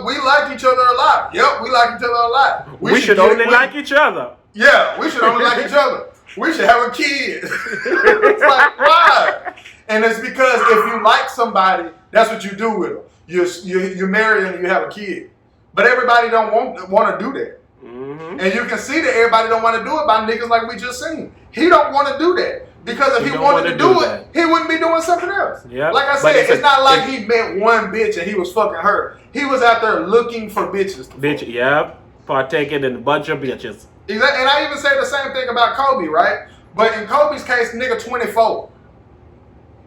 We like each other a lot. Yep, we like each other a lot. We should only like each other. Yeah, we should only like each other. We should have a kid. It's like, why? And it's because if you like somebody, that's what you do with them. You marry them and you have a kid. But everybody don't want to do that. And you can see that everybody don't want to do it by niggas like we just seen. He don't want to do that. Because if he wanted to do it, he wouldn't be doing something else. Yep. Like I said, it's not like he met one bitch and he was fucking her. He was out there looking for bitches. Partaking in a bunch of bitches. Exactly. And I even say the same thing about Kobe, right? But in Kobe's case, nigga 24.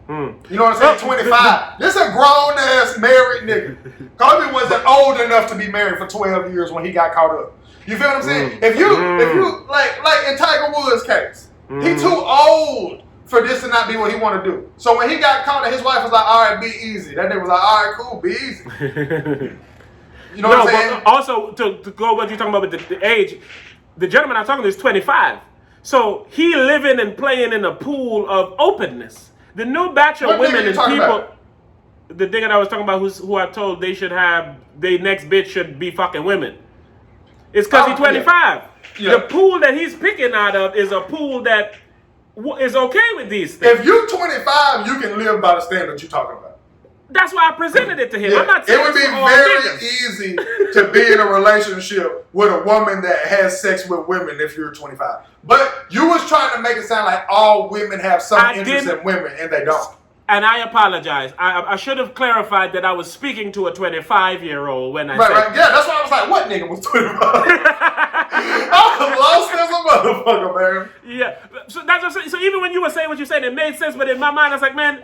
You know what I'm saying? 25. This a grown ass married nigga. Kobe wasn't old enough to be married for 12 years when he got caught up. You feel what I'm saying? If you like in Tiger Woods' case, he too old for this to not be what he want to do. So when he got caught, his wife was like, "All right, be easy." That nigga was like, "All right, cool, be easy." You know what I'm saying? But also to go what you're talking about with the age, the gentleman I'm talking to is 25. So he living and playing in a pool of openness. The new batch of women and people. About? The thing that I was talking about, who I told they should have, their next bitch should be fucking women. It's because he's 25. Yeah. The pool that he's picking out of is a pool that is okay with these things. If you're 25, you can live by the standards you're talking about. That's why I presented it to him. I'm not saying it would be very easy to be in a relationship with a woman that has sex with women if you're 25. But you was trying to make it sound like all women have some interest in women, and they don't. And I apologize. I should have clarified that I was speaking to a 25-year-old when I said... Right. Yeah, that's why I was like, what nigga was 25? I was lost as a motherfucker, man. Yeah. So that's what I'm saying. So even when you were saying what you said, it made sense. But in my mind, I was like, man,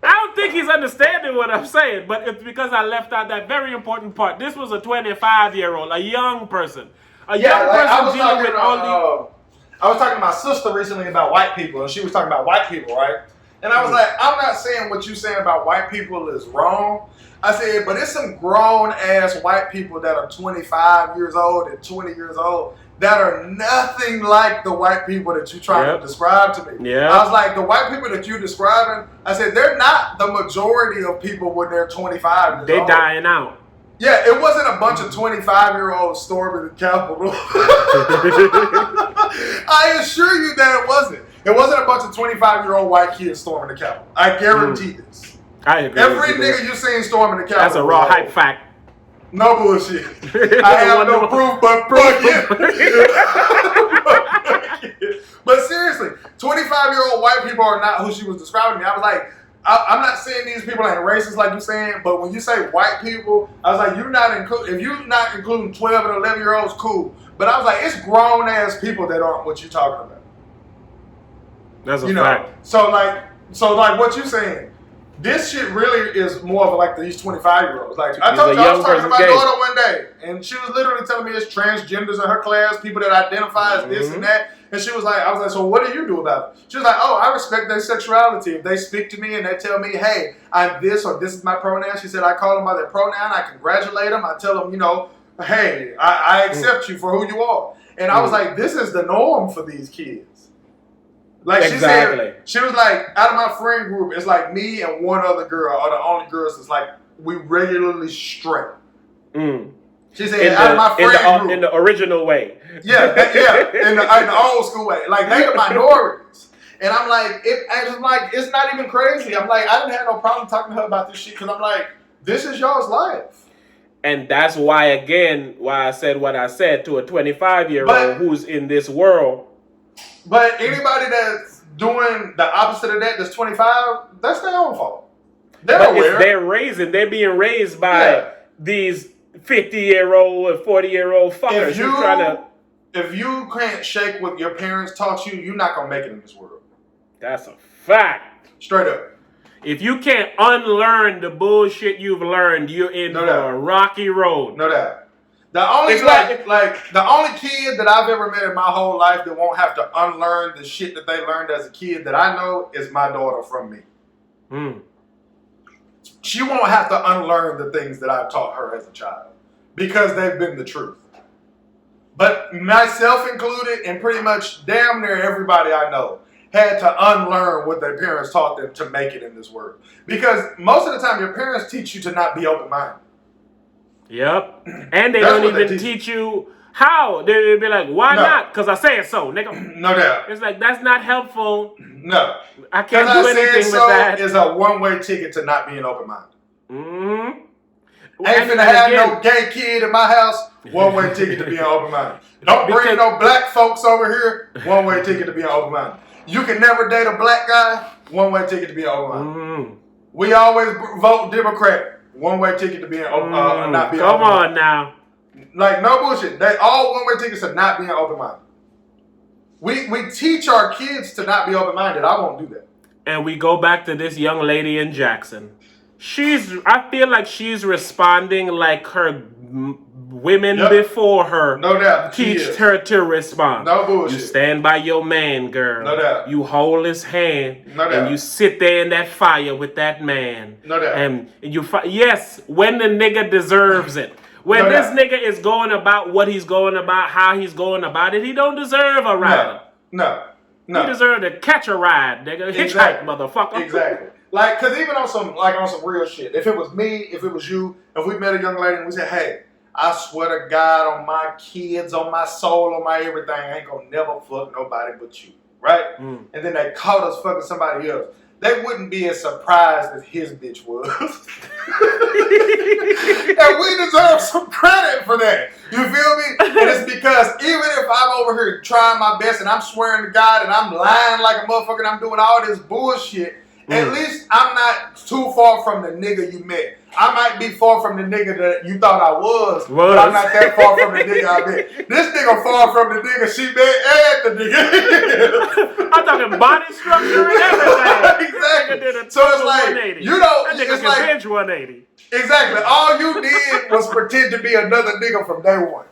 I don't think he's understanding what I'm saying, but it's because I left out that very important part. This was a 25-year-old, a young person. A young person dealing with all the... I was talking to my sister recently about white people, and she was talking about white people, right? And I was like, I'm not saying what you're saying about white people is wrong. I said, but it's some grown-ass white people that are 25 years old and 20 years old that are nothing like the white people that you're trying to describe to me. Yeah. I was like, the white people that you're describing, I said, they're not the majority of people when they're 25 years old. They're dying out. Yeah, it wasn't a bunch of 25-year-olds storming the Capitol. I assure you that it wasn't. It wasn't a bunch of 25-year-old white kids storming the Capitol. I guarantee this. I agree. Every nigga you seen storming the Capitol. That's a raw hype fact. No bullshit. I have no proof but bucket. But seriously, 25-year-old white people are not who she was describing me. I was like, I'm not saying these people ain't racist like you're saying, but when you say white people, I was like, if you're not including 12 and 11-year-olds, cool. But I was like, it's grown ass people that aren't what you're talking about. That's a fact. So like what you saying? This shit really is more of like these 25-year-olds. Like I told you, I was talking to my daughter one day, and she was literally telling me it's transgenders in her class, people that identify as this and that. And I was like, so what do you do about it? She was like, oh, I respect their sexuality. If they speak to me and they tell me, hey, I'm this or this is my pronoun, she said, I call them by their pronoun. I congratulate them. I tell them, hey, I accept you for who you are. And I was like, this is the norm for these kids. Like exactly. She was like, out of my friend group, it's like me and one other girl are the only girls that's like, we regularly straight. She said, out of my friend group. In the original way. Yeah, in the old school way. Like, they the minorities. And I'm like, it's not even crazy. I'm like, I didn't have no problem talking to her about this shit because I'm like, this is y'all's life. And that's why I said what I said to a 25-year-old who's in this world. But anybody that's doing the opposite of that, that's 25, that's their own fault. They're aware. They're being raised by these 50-year-old and 40-year-old fuckers who trying to... If you can't shake what your parents taught you, you're not going to make it in this world. That's a fact. Straight up. If you can't unlearn the bullshit you've learned, you're in for a rocky road. No doubt. The only the only kid that I've ever met in my whole life that won't have to unlearn the shit that they learned as a kid that I know is my daughter from me. She won't have to unlearn the things that I've taught her as a child because they've been the truth. But myself included, and pretty much damn near everybody I know had to unlearn what their parents taught them to make it in this world. Because most of the time, your parents teach you to not be open-minded. Yep. And they don't even teach you how. They'll be like, why not? Because I said so, nigga. No doubt. It's like, that's not helpful. No. I can't do anything with that. Is a one-way ticket to not being open-minded. Mm-hmm. Ain't finna have no gay kid in my house. One-way ticket to being open-minded. Don't bring no black folks over here. One-way ticket to being open-minded. You can never date a black guy. One-way ticket to being open-minded. We always vote Democrat. One-way ticket to being not being open-minded. Come on now. Like, no bullshit. They all one-way tickets to not being open-minded. We teach our kids to not be open-minded. I won't do that. And we go back to this young lady in Jackson. I feel like she's responding like her women before her teach her to respond. No bullshit. You stand by your man, girl. No doubt. You hold his hand. No doubt. And you sit there in that fire with that man. No doubt. And yes, when the nigga deserves it. When this nigga is going about what he's going about, how he's going about it, he don't deserve a rider. No. He deserves to catch a ride, nigga. Hitchhike, motherfucker. Exactly. Like, cause even on some real shit. If it was me, if it was you, if we met a young lady and we said, hey, I swear to God on my kids, on my soul, on my everything, I ain't gonna never fuck nobody but you. Right? And then they caught us fucking somebody else. They wouldn't be as surprised as his bitch was. And we deserve some credit for that. You feel me? And it's because even if I'm over here trying my best and I'm swearing to God and I'm lying like a motherfucker and I'm doing all this bullshit, At least I'm not too far from the nigga you met. I might be far from the nigga that you thought I was. But I'm not that far from the nigga I met. This nigga far from the nigga she met and the nigga. I'm talking body structure and everything. Exactly. So it's like, you know, that nigga it's can like, bench 180. Exactly. All you did was pretend to be another nigga from day one.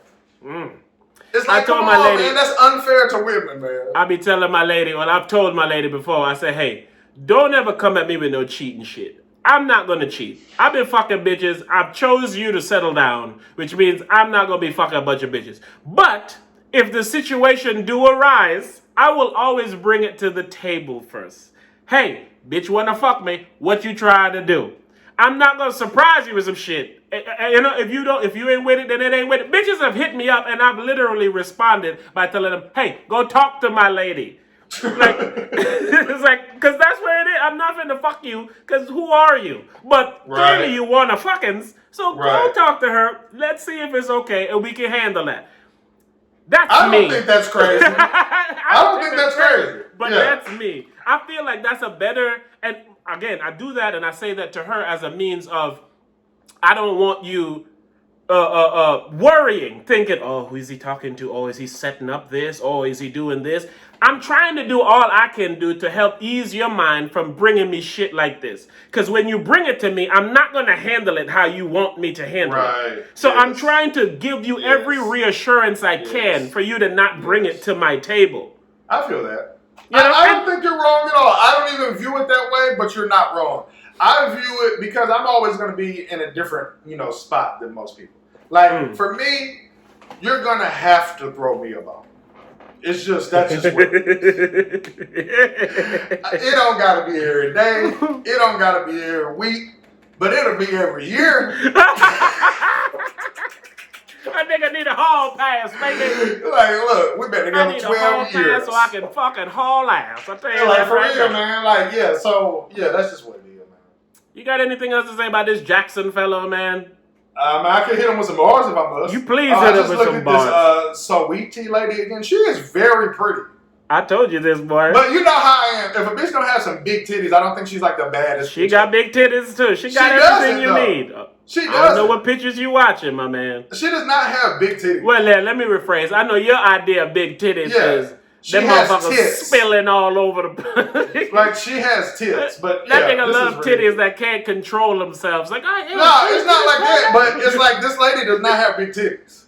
It's like, come on, lady, man, that's unfair to women, man. I be telling my lady, well, I've told my lady before, I say, hey, don't ever come at me with no cheating shit. I'm not gonna cheat. I've been fucking bitches. I've chose you to settle down, which means I'm not gonna be fucking a bunch of bitches. But if the situation do arise, I will always bring it to the table first. Hey, bitch wanna fuck me, what you trying to do? I'm not gonna surprise you with some shit. You know, if you ain't with it, then it ain't with it. Bitches have hit me up and I've literally responded by telling them, hey, go talk to my lady. Like, it's like, cause that's where it is. I'm not finna fuck you, cause who are you? But clearly you want a fuckins, so go talk to her. Let's see if it's okay and we can handle that. That's me. I don't think that's crazy. I don't think that's crazy. But that's me. I feel like that's a better, and again, I do that and I say that to her as a means of, I don't want you worrying, thinking, oh, who is he talking to? Oh, is he setting up this? Oh, is he doing this? I'm trying to do all I can do to help ease your mind from bringing me shit like this. Because when you bring it to me, I'm not going to handle it how you want me to handle it. So I'm trying to give you every reassurance I can for you to not bring it to my table. I feel that. You know, I don't think you're wrong at all. I don't even view it that way, but you're not wrong. I view it because I'm always going to be in a different, spot than most people. Like, for me, you're going to have to throw me a bone. It's just, that's just what it is. It don't got to be every day. It don't got to be every week. But it'll be every year. That nigga need a hall pass, baby. Like, look, we've been together 12 years. I need a hall pass so I can fucking haul ass. I tell you like, for real, man. Like, so, that's just what it is, man. You got anything else to say about this Jackson fellow, man? I can hit him with some bars if I must. You please hit him with some bars. I just looked at this Sawiti lady again. She is very pretty. I told you this, boy. But you know how I am. If a bitch don't have some big titties, I don't think she's like the baddest. She got big titties too. She got everything you need. She does. I don't know what pictures you watching, my man. She does not have big titties. Well, let me rephrase. I know your idea of big titties is them motherfuckers spilling all over the place. Like, she has tits, but that nigga love titties that can't control themselves. Like, no, it's not like that. But it's like this lady does not have big titties.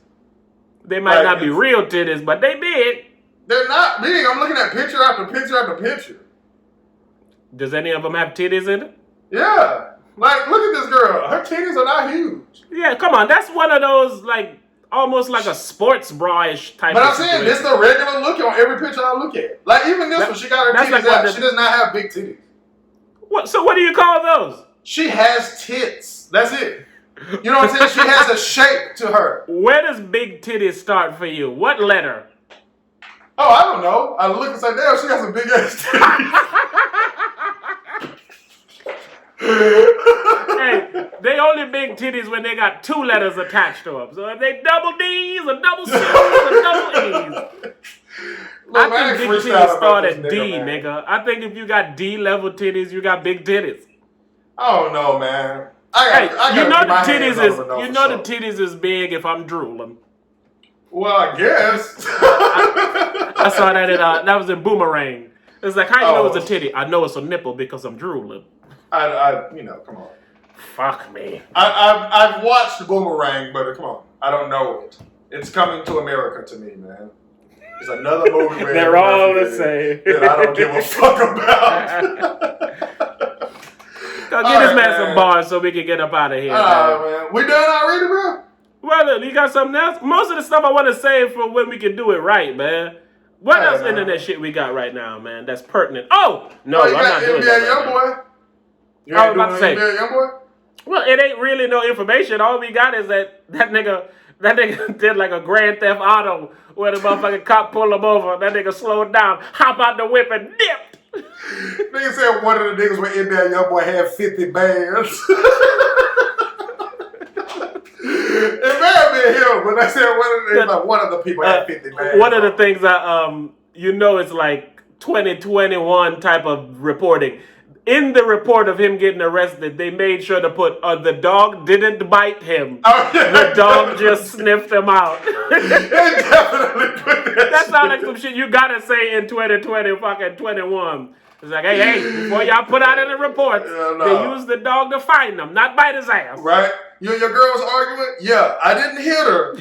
They might not be real titties, but they big. They're not big. I'm looking at picture after picture after picture. Does any of them have titties in it? Yeah. Like, look at this girl. Her titties are not huge. Yeah, come on. That's one of those, like, almost like a sports bra-ish type but of I'm saying, this is the regular look on every picture I look at. Like, even this one, she got her titties out. She does not have big titties. What? So what do you call those? She has tits. That's it. You know what I'm saying? She has a shape to her. Where does big titties start for you? What letter? Oh, I don't know. I look and say, damn, she got some big ass titties. Hey, they only big titties when they got two letters attached to them. So if they double D's or double C's or double E's. Look, I think big titties start at D, nigga. I think if you got D level titties, you got big titties. I don't know, man. The titties is big if I'm drooling. Well, I guess. I saw that that was in Boomerang. It's like, how you know it's a titty? I know it's a nipple because I'm drooling. Come on. Fuck me. I've watched Boomerang, but come on. I don't know it. It's coming to America to me, man. It's another movie where they're all the same. That I don't give a fuck about. Go get this man some bars so we can get up out of here. Man. We done already, bro? Well, you got something else? Most of the stuff I want to save for when we can do it right, man. What else internet shit we got right now, man, that's pertinent? Oh! No, I'm not doing that right now. You ain't doing NBA Youngboy? Well, it ain't really no information. All we got is that nigga did like a Grand Theft Auto where the motherfucking cop pulled him over. That nigga slowed down, hop out the whip and dipped. Nigga said one of the niggas with NBA Youngboy had 50 bands. It may have been him, but I said one of the people had 50 bands. One of the things it's like 2021 type of reporting. in the report of him getting arrested, they made sure to put the dog didn't bite him. Oh, yeah, the dog just sniffed him out. They definitely put That sounds like some shit you gotta say in 2020, fucking 21. It's like, hey, before y'all put out any reports, they used the dog to find him, not bite his ass. Right? You and your girl was arguing? Yeah, I didn't hit her.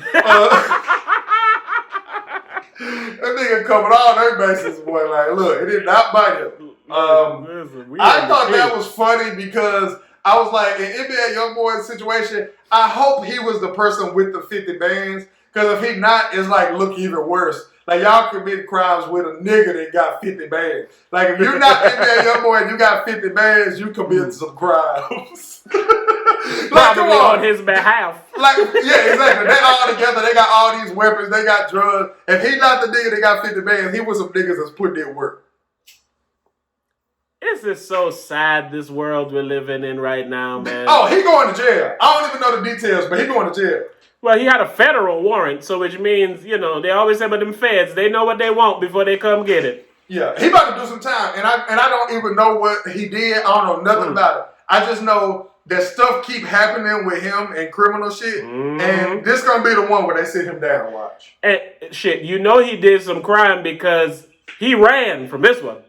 That nigga covered all their bases, boy. Like, look, it did not bite him. I thought that was funny because I was like, in NBA Youngboy's situation, I hope he was the person with the 50 bands. Because if he not, it's like, look even worse. Like, y'all commit crimes with a nigga that got 50 bands. Like, if you're not NBA Youngboy and you got 50 bands, you commit some crimes. Like, probably on his behalf. Like, yeah, exactly. They all together. They got all these weapons. They got drugs. If he not the nigga that got 50 bands, he was some niggas that's putting in work. This is so sad, this world we're living in right now, man. Oh, he going to jail. I don't even know the details, but he going to jail. Well, he had a federal warrant, so which means, you know, they always say about them feds, they know what they want before they come get it. Yeah, he about to do some time, and I don't even know what he did. I don't know nothing about it. I just know that stuff keep happening with him and criminal shit, and this gonna be the one where they sit him down and watch. And shit, you know he did some crime because he ran from this one.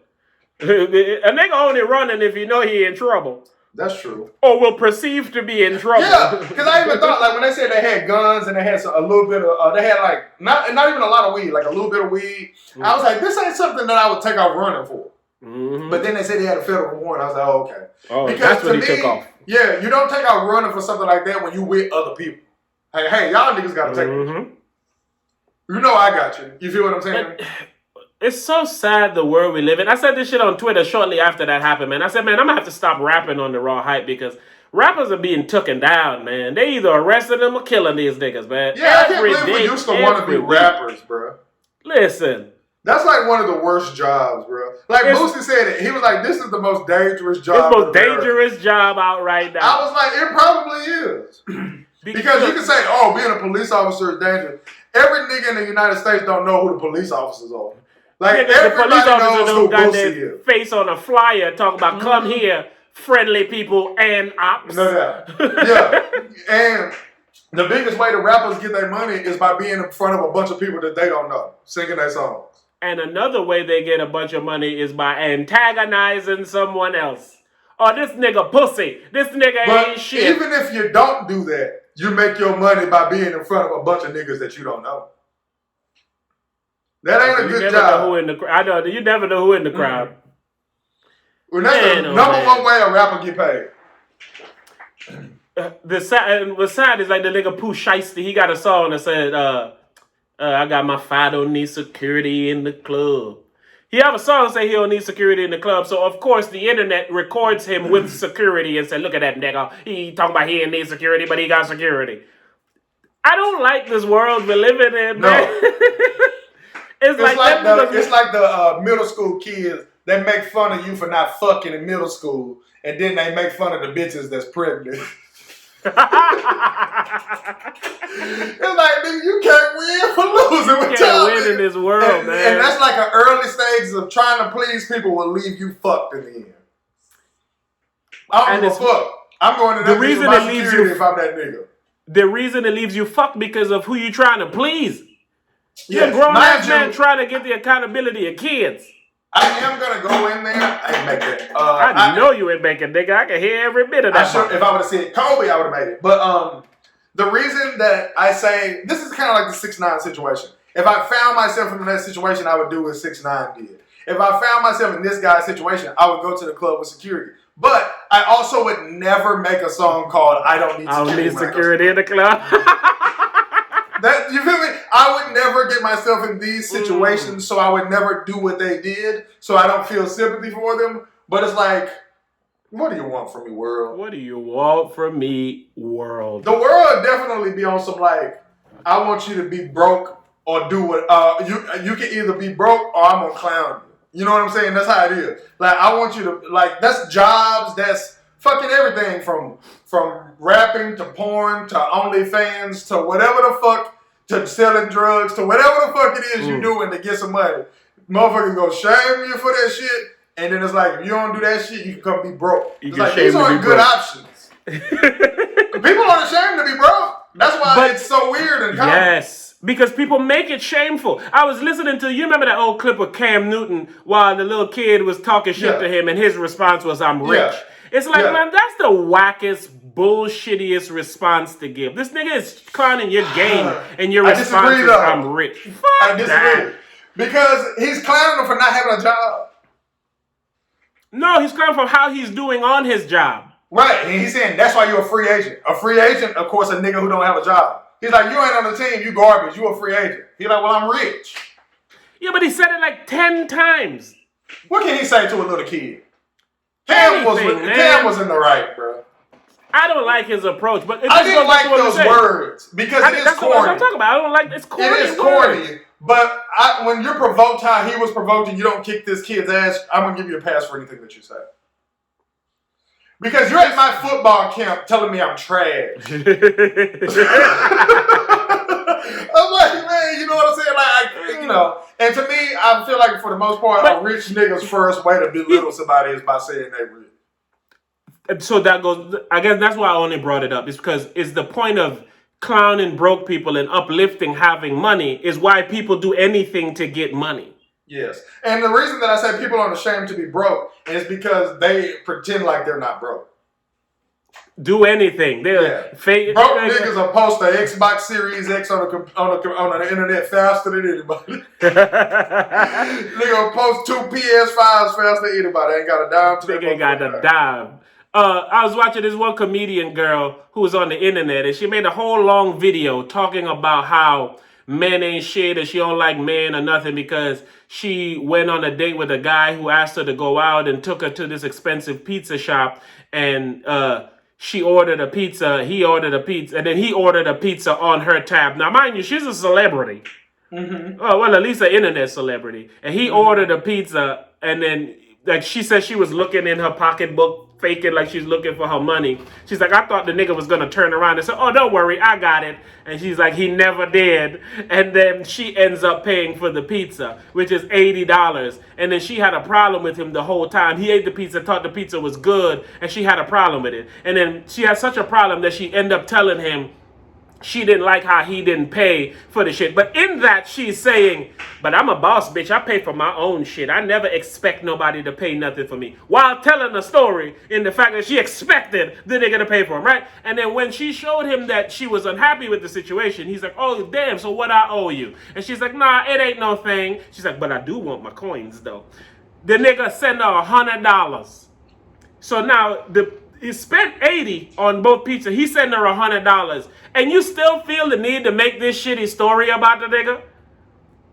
A nigga only running if you know he in trouble. That's true. Or will perceive to be in trouble. Yeah, because I even thought, like, when they said they had guns and they had a little bit of, they had, like, not even a lot of weed, like a little bit of weed. I was like, this ain't something that I would take off running for. But then they said they had a federal warrant. I was like, oh, okay. Oh, because that's what he me, took off. Yeah, you don't take out running for something like that when you with other people. Hey, y'all niggas got to take it. You know I got you. You feel what I'm saying? It's so sad the world we live in. I said this shit on Twitter shortly after that happened, man. I said, man, I'm going to have to stop rapping on the Raw Hype because rappers are being taken down, man. They either arresting them or killing these niggas, man. Yeah, I can't believe we used to want to be rappers, bro. Listen. That's like one of the worst jobs, bro. Like Boosie said it. He was like, this is the most dangerous job. It's the most dangerous job out right now. I was like, it probably is. Because you can say, oh, being a police officer is dangerous. Every nigga in the United States don't know who the police officers are. Like, everybody knows who got Boosie their is. face on a flyer talking about come here, friendly people and ops. No doubt. Yeah. And the biggest way the rappers get their money is by being in front of a bunch of people that they don't know, singing their songs. And another way they get a bunch of money is by antagonizing someone else. Oh, this nigga pussy. This nigga ain't shit. Even if you don't do that, you make your money by being in front of a bunch of niggas that you don't know. That ain't a good job. I know, you never know who in the crowd. Well, that's the number one way a rapper get paid. What's sad is like the nigga Pooh Shiesty, he got a song that said, I got my fight, don't need security in the club. He have a song that say he don't need security in the club, so of course the internet records him with security and say, look at that nigga, he talking about he didn't need security, but he got security. I don't like this world we're living in, man. No. It's like the middle school kids that make fun of you for not fucking in middle school, and then they make fun of the bitches that's pregnant. It's like, nigga, you can't win for losing with you can't win in this world, man. And that's like an early stage of trying to please people will leave you fucked in the end. I don't give a fuck. I'm going to that reason it leaves you if I'm that nigga. The reason it leaves you fucked because of who you trying to please. You're a grown-ass man trying to get the accountability of kids. I am going to go in there. I ain't make that. I know you ain't making, nigga. I can hear every bit of that. If I would have said Kobe, I would have made it. But the reason that I say, this is kind of like the 6ix9ine situation. If I found myself in that situation, I would do what 6ix9ine did. If I found myself in this guy's situation, I would go to the club with security. But I also would never make a song called I Don't Need Security. I don't need security in the club. You feel me? I would never get myself in these situations, so I would never do what they did, so I don't feel sympathy for them. But it's like, what do you want from me, world? What do you want from me, world? The world definitely be on some like, I want you to be broke or do what, you can either be broke or I'm gonna clown you. You know what I'm saying? That's how it is. Like, I want you to, like, that's jobs, that's fucking everything from rapping to porn to OnlyFans to whatever the fuck, to selling drugs to whatever the fuck it is you doing to get some money. Motherfuckers gonna shame you for that shit And then it's like, if you don't do that shit, you can come be broke. You it's can like, shame these to aren't be good broke. options. People aren't ashamed to be broke. That's why it's so weird and common. Yes, because people make it shameful. I was listening to, you remember that old clip of Cam Newton while the little kid was talking shit to him and his response was, I'm rich. Yeah. It's like, man, that's the wackest, bullshittiest response to give. This nigga is clowning your game and your response is, I'm rich. Fuck I disagree. that. Because he's clowning him for not having a job. No, he's clowning from how he's doing on his job. Right, and he's saying that's why you're a free agent. A free agent, of course, a nigga who don't have a job. He's like, you ain't on the team, you garbage, you a free agent. He's like, well, I'm rich. Yeah, but he said it like 10 times. What can he say to a little kid? Cam was in the right, bro. I don't like his approach, but I didn't like those words because it is that's corny. what I'm talking about. I don't like it's corny. It is corny, but when you're provoked how he was provoked and you don't kick this kid's ass, I'm gonna give you a pass for anything that you say. Because you're at my football camp telling me I'm trash. I'm like, man, you know what I'm saying? And to me, I feel like for the most part, a rich nigga's first way to belittle somebody is by saying they rich. So that goes, I guess that's why I only brought it up. It's because it's the point of clowning broke people and uplifting having money is why people do anything to get money. Yes. And the reason that I say people aren't ashamed to be broke is because they pretend like they're not broke. Do anything. They're fake. Broke niggas will post the Xbox Series X on the internet faster than anybody. Nigga will post 2 PS5s faster than anybody. Ain't got a dime to Nigga ain't got a dime. I was watching this one comedian girl who was on the internet and she made a whole long video talking about how men ain't shit and she don't like men or nothing because she went on a date with a guy who asked her to go out and took her to this expensive pizza shop and she ordered a pizza, he ordered a pizza, and then he ordered a pizza on her tab. Now, mind you, she's a celebrity. Mm-hmm. Oh, well, at least an internet celebrity. And he ordered a pizza and then like she said she was looking in her pocketbook, faking like she's looking for her money. She's like, I thought the nigga was going to turn around and say, oh, don't worry, I got it. And she's like, he never did. And then she ends up paying for the pizza, which is $80. And then she had a problem with him the whole time. He ate the pizza, thought the pizza was good, and she had a problem with it. And then she had such a problem that she ended up telling him she didn't like how he didn't pay for the shit. But in that, she's saying, but I'm a boss, bitch. I pay for my own shit. I never expect nobody to pay nothing for me. While telling a story in the fact that she expected the nigga to pay for him, right? And then when she showed him that she was unhappy with the situation, he's like, oh, damn, so what I owe you? And she's like, nah, it ain't no thing. She's like, but I do want my coins, though. The nigga sent her $100. So now, he spent $80 on both pizza. He sent her $100. And you still feel the need to make this shitty story about the nigga?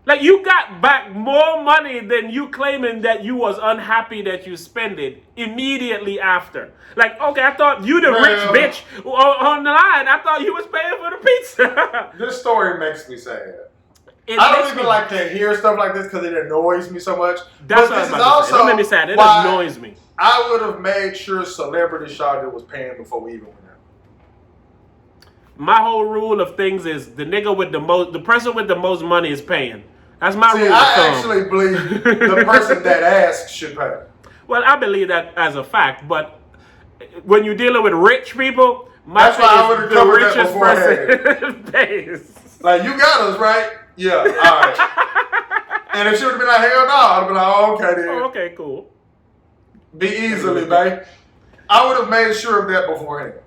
Like, you got back more money than you claiming that you was unhappy that you spent it immediately after. Like, okay, I thought you the rich bitch on the line. I thought you was paying for the pizza. This story makes me sad. I don't even like to hear stuff like this because it annoys me so much. That's what I was about to say. Don't make me sad. It annoys me. I would have made sure Celebrity Shawty was paying before we even went out. My whole rule of things is the nigga with the person with the most money is paying. That's my rule of thumb. I actually believe the person that asks should pay. Well, I believe that as a fact, but when you're dealing with rich people, that's why I would have covered that person pays. Like, you got us, right? Yeah, all right. And if she would have been like, hell no, I'd have been like, oh, okay then. Oh, okay, cool. Be easily, babe. I would have made sure of that beforehand.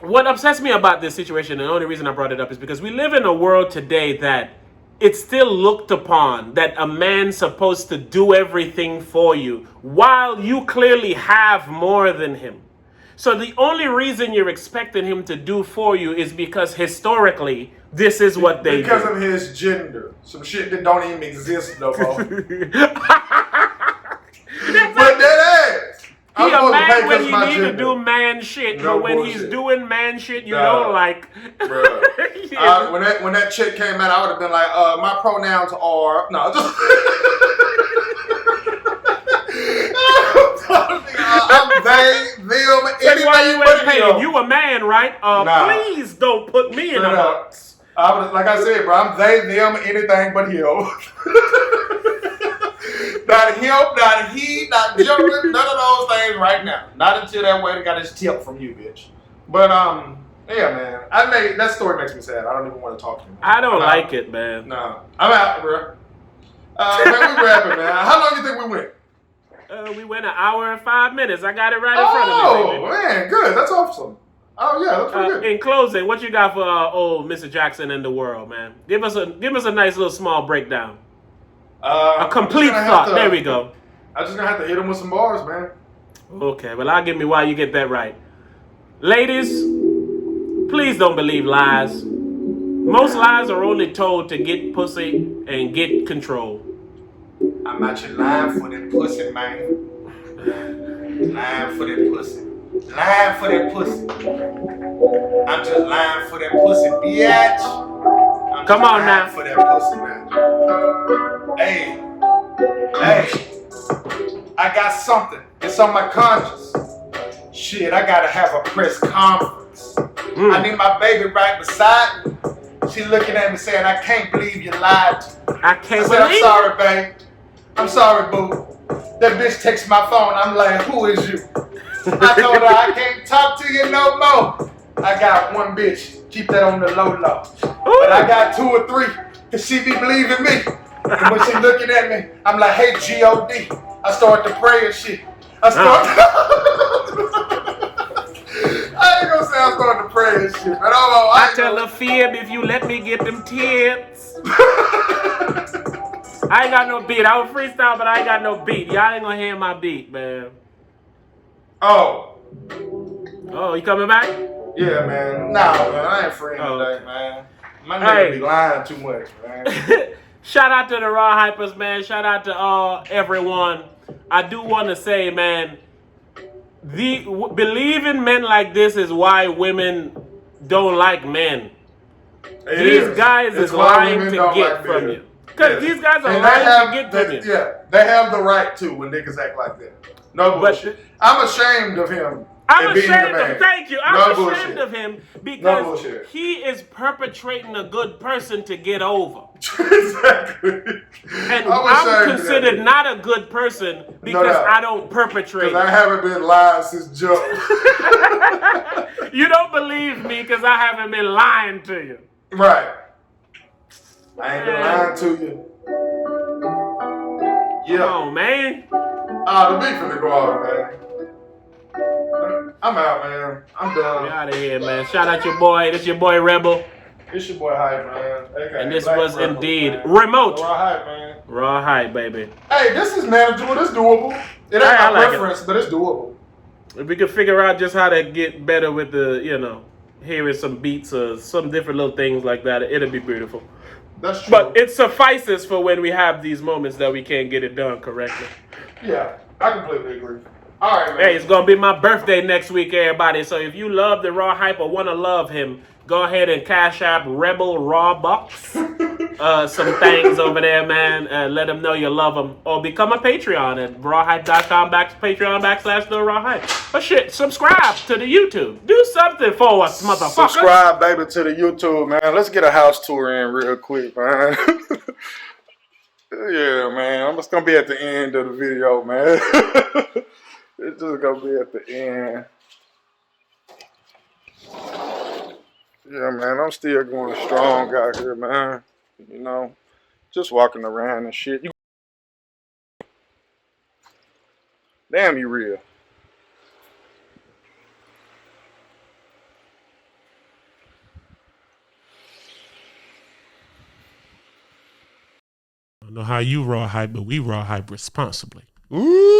What upsets me about this situation, and the only reason I brought it up, is because we live in a world today that it's still looked upon that a man's supposed to do everything for you while you clearly have more than him. So the only reason you're expecting him to do for you is because historically, this is what they do. Because of his gender. Some shit that don't even exist no more. But that ass. He a man when he need to do man shit, no but when bullshit. He's doing man shit you don't like. Bruh. Yeah. When that chick came out, I would have been like, my pronouns are... No, just... I'm they, them, anything why you but ain't paying. You a man, right? Please don't put me in a box. Like I said, bro, I'm they, them, anything but him. Not him, not he, not jumping, none of those things right now. Not until that waiter got his tip from you, bitch. But yeah, man. That story makes me sad. I don't even want to talk to him. I don't like it, man. No, I'm out, bro. Man, we rapping, man. How long you think we went? We went an hour and 5 minutes. I got it right in front of me, baby. Oh, man, good. That's awesome. Oh, yeah, that's pretty good. In closing, what you got for old Mr. Jackson and the world, man? Give us a nice little small breakdown. A complete thought. There we go. I'm just going to have to hit him with some bars, man. Okay, well, I'll give me why you get that right. Ladies, please don't believe lies. Most lies are only told to get pussy and get control. I'm out here lying for that pussy, man. Lying for that pussy. Lying for that pussy. I'm just lying for that pussy, bitch. Come on now. For that pussy, man. Hey, I got something. It's on my conscience. Shit, I gotta have a press conference. I need my baby right beside me. She looking at me saying, I can't believe you lied to me. I can't said, believe I'm sorry, babe. I'm sorry, boo. That bitch texts my phone. I'm like, who is you? I told her I can't talk to you no more. I got one bitch. Keep that on the low. But I got 2 or 3 because she be believing me. And when she looking at me, I'm like, hey, G-O-D. I start to pray and shit. I ain't gonna say I started to pray and shit, but I tell her fib if you let me get them tits. I ain't got no beat. I was freestyle, but I ain't got no beat. Y'all ain't gonna hear my beat, man. Oh, you coming back? Yeah, man. Nah, man, I ain't free today, man. My nigga be lying too much, man. Shout out to the Raw Hypers, man. Shout out to everyone. I do want to say, man, believing men like this is why women don't like men. These guys is lying to get from you. Because these guys are lying to get from you. Yeah, they have the right to when niggas act like that. No bullshit. I'm ashamed of him. I'm ashamed of him. Thank you. I'm ashamed of him because he is perpetrating a good person to get over. Exactly. And I'm considered not a good person because I don't perpetrate. Because I haven't been lying since jump. You don't believe me because I haven't been lying to you. Right. I ain't been lying to you. Yeah. Come on, man. The beat finna go off, man. I'm out, man. I'm done. Get out of here, man. Shout out your boy. This your boy Rebel. It's your boy Hype, man. And this was indeed remote. Raw Hype, man. Raw Hype, baby. Hey, this is manageable. This doable. It ain't my preference, but it's doable. If we could figure out just how to get better with the, hearing some beats or some different little things like that, it'll be beautiful. That's true. But it suffices for when we have these moments that we can't get it done correctly. Yeah, I completely agree. All right, man. Hey, it's going to be my birthday next week, everybody. So if you love the Raw Hype or want to love him, go ahead and cash app Rebel Raw Bucks. Some things over there, man. Let them know you love them. Or become a Patreon at rawhype.com /TheRawHype. But shit, subscribe to the YouTube. Do something for us, motherfucker. Subscribe, baby, to the YouTube, man. Let's get a house tour in real quick, man. Yeah, man. It's going to be at the end of the video, man. It's just going to be at the end. Yeah, man. I'm still going strong out here, man. Just walking around and shit. Damn, you real. I don't know how you raw hype, but we raw hype responsibly. Ooh.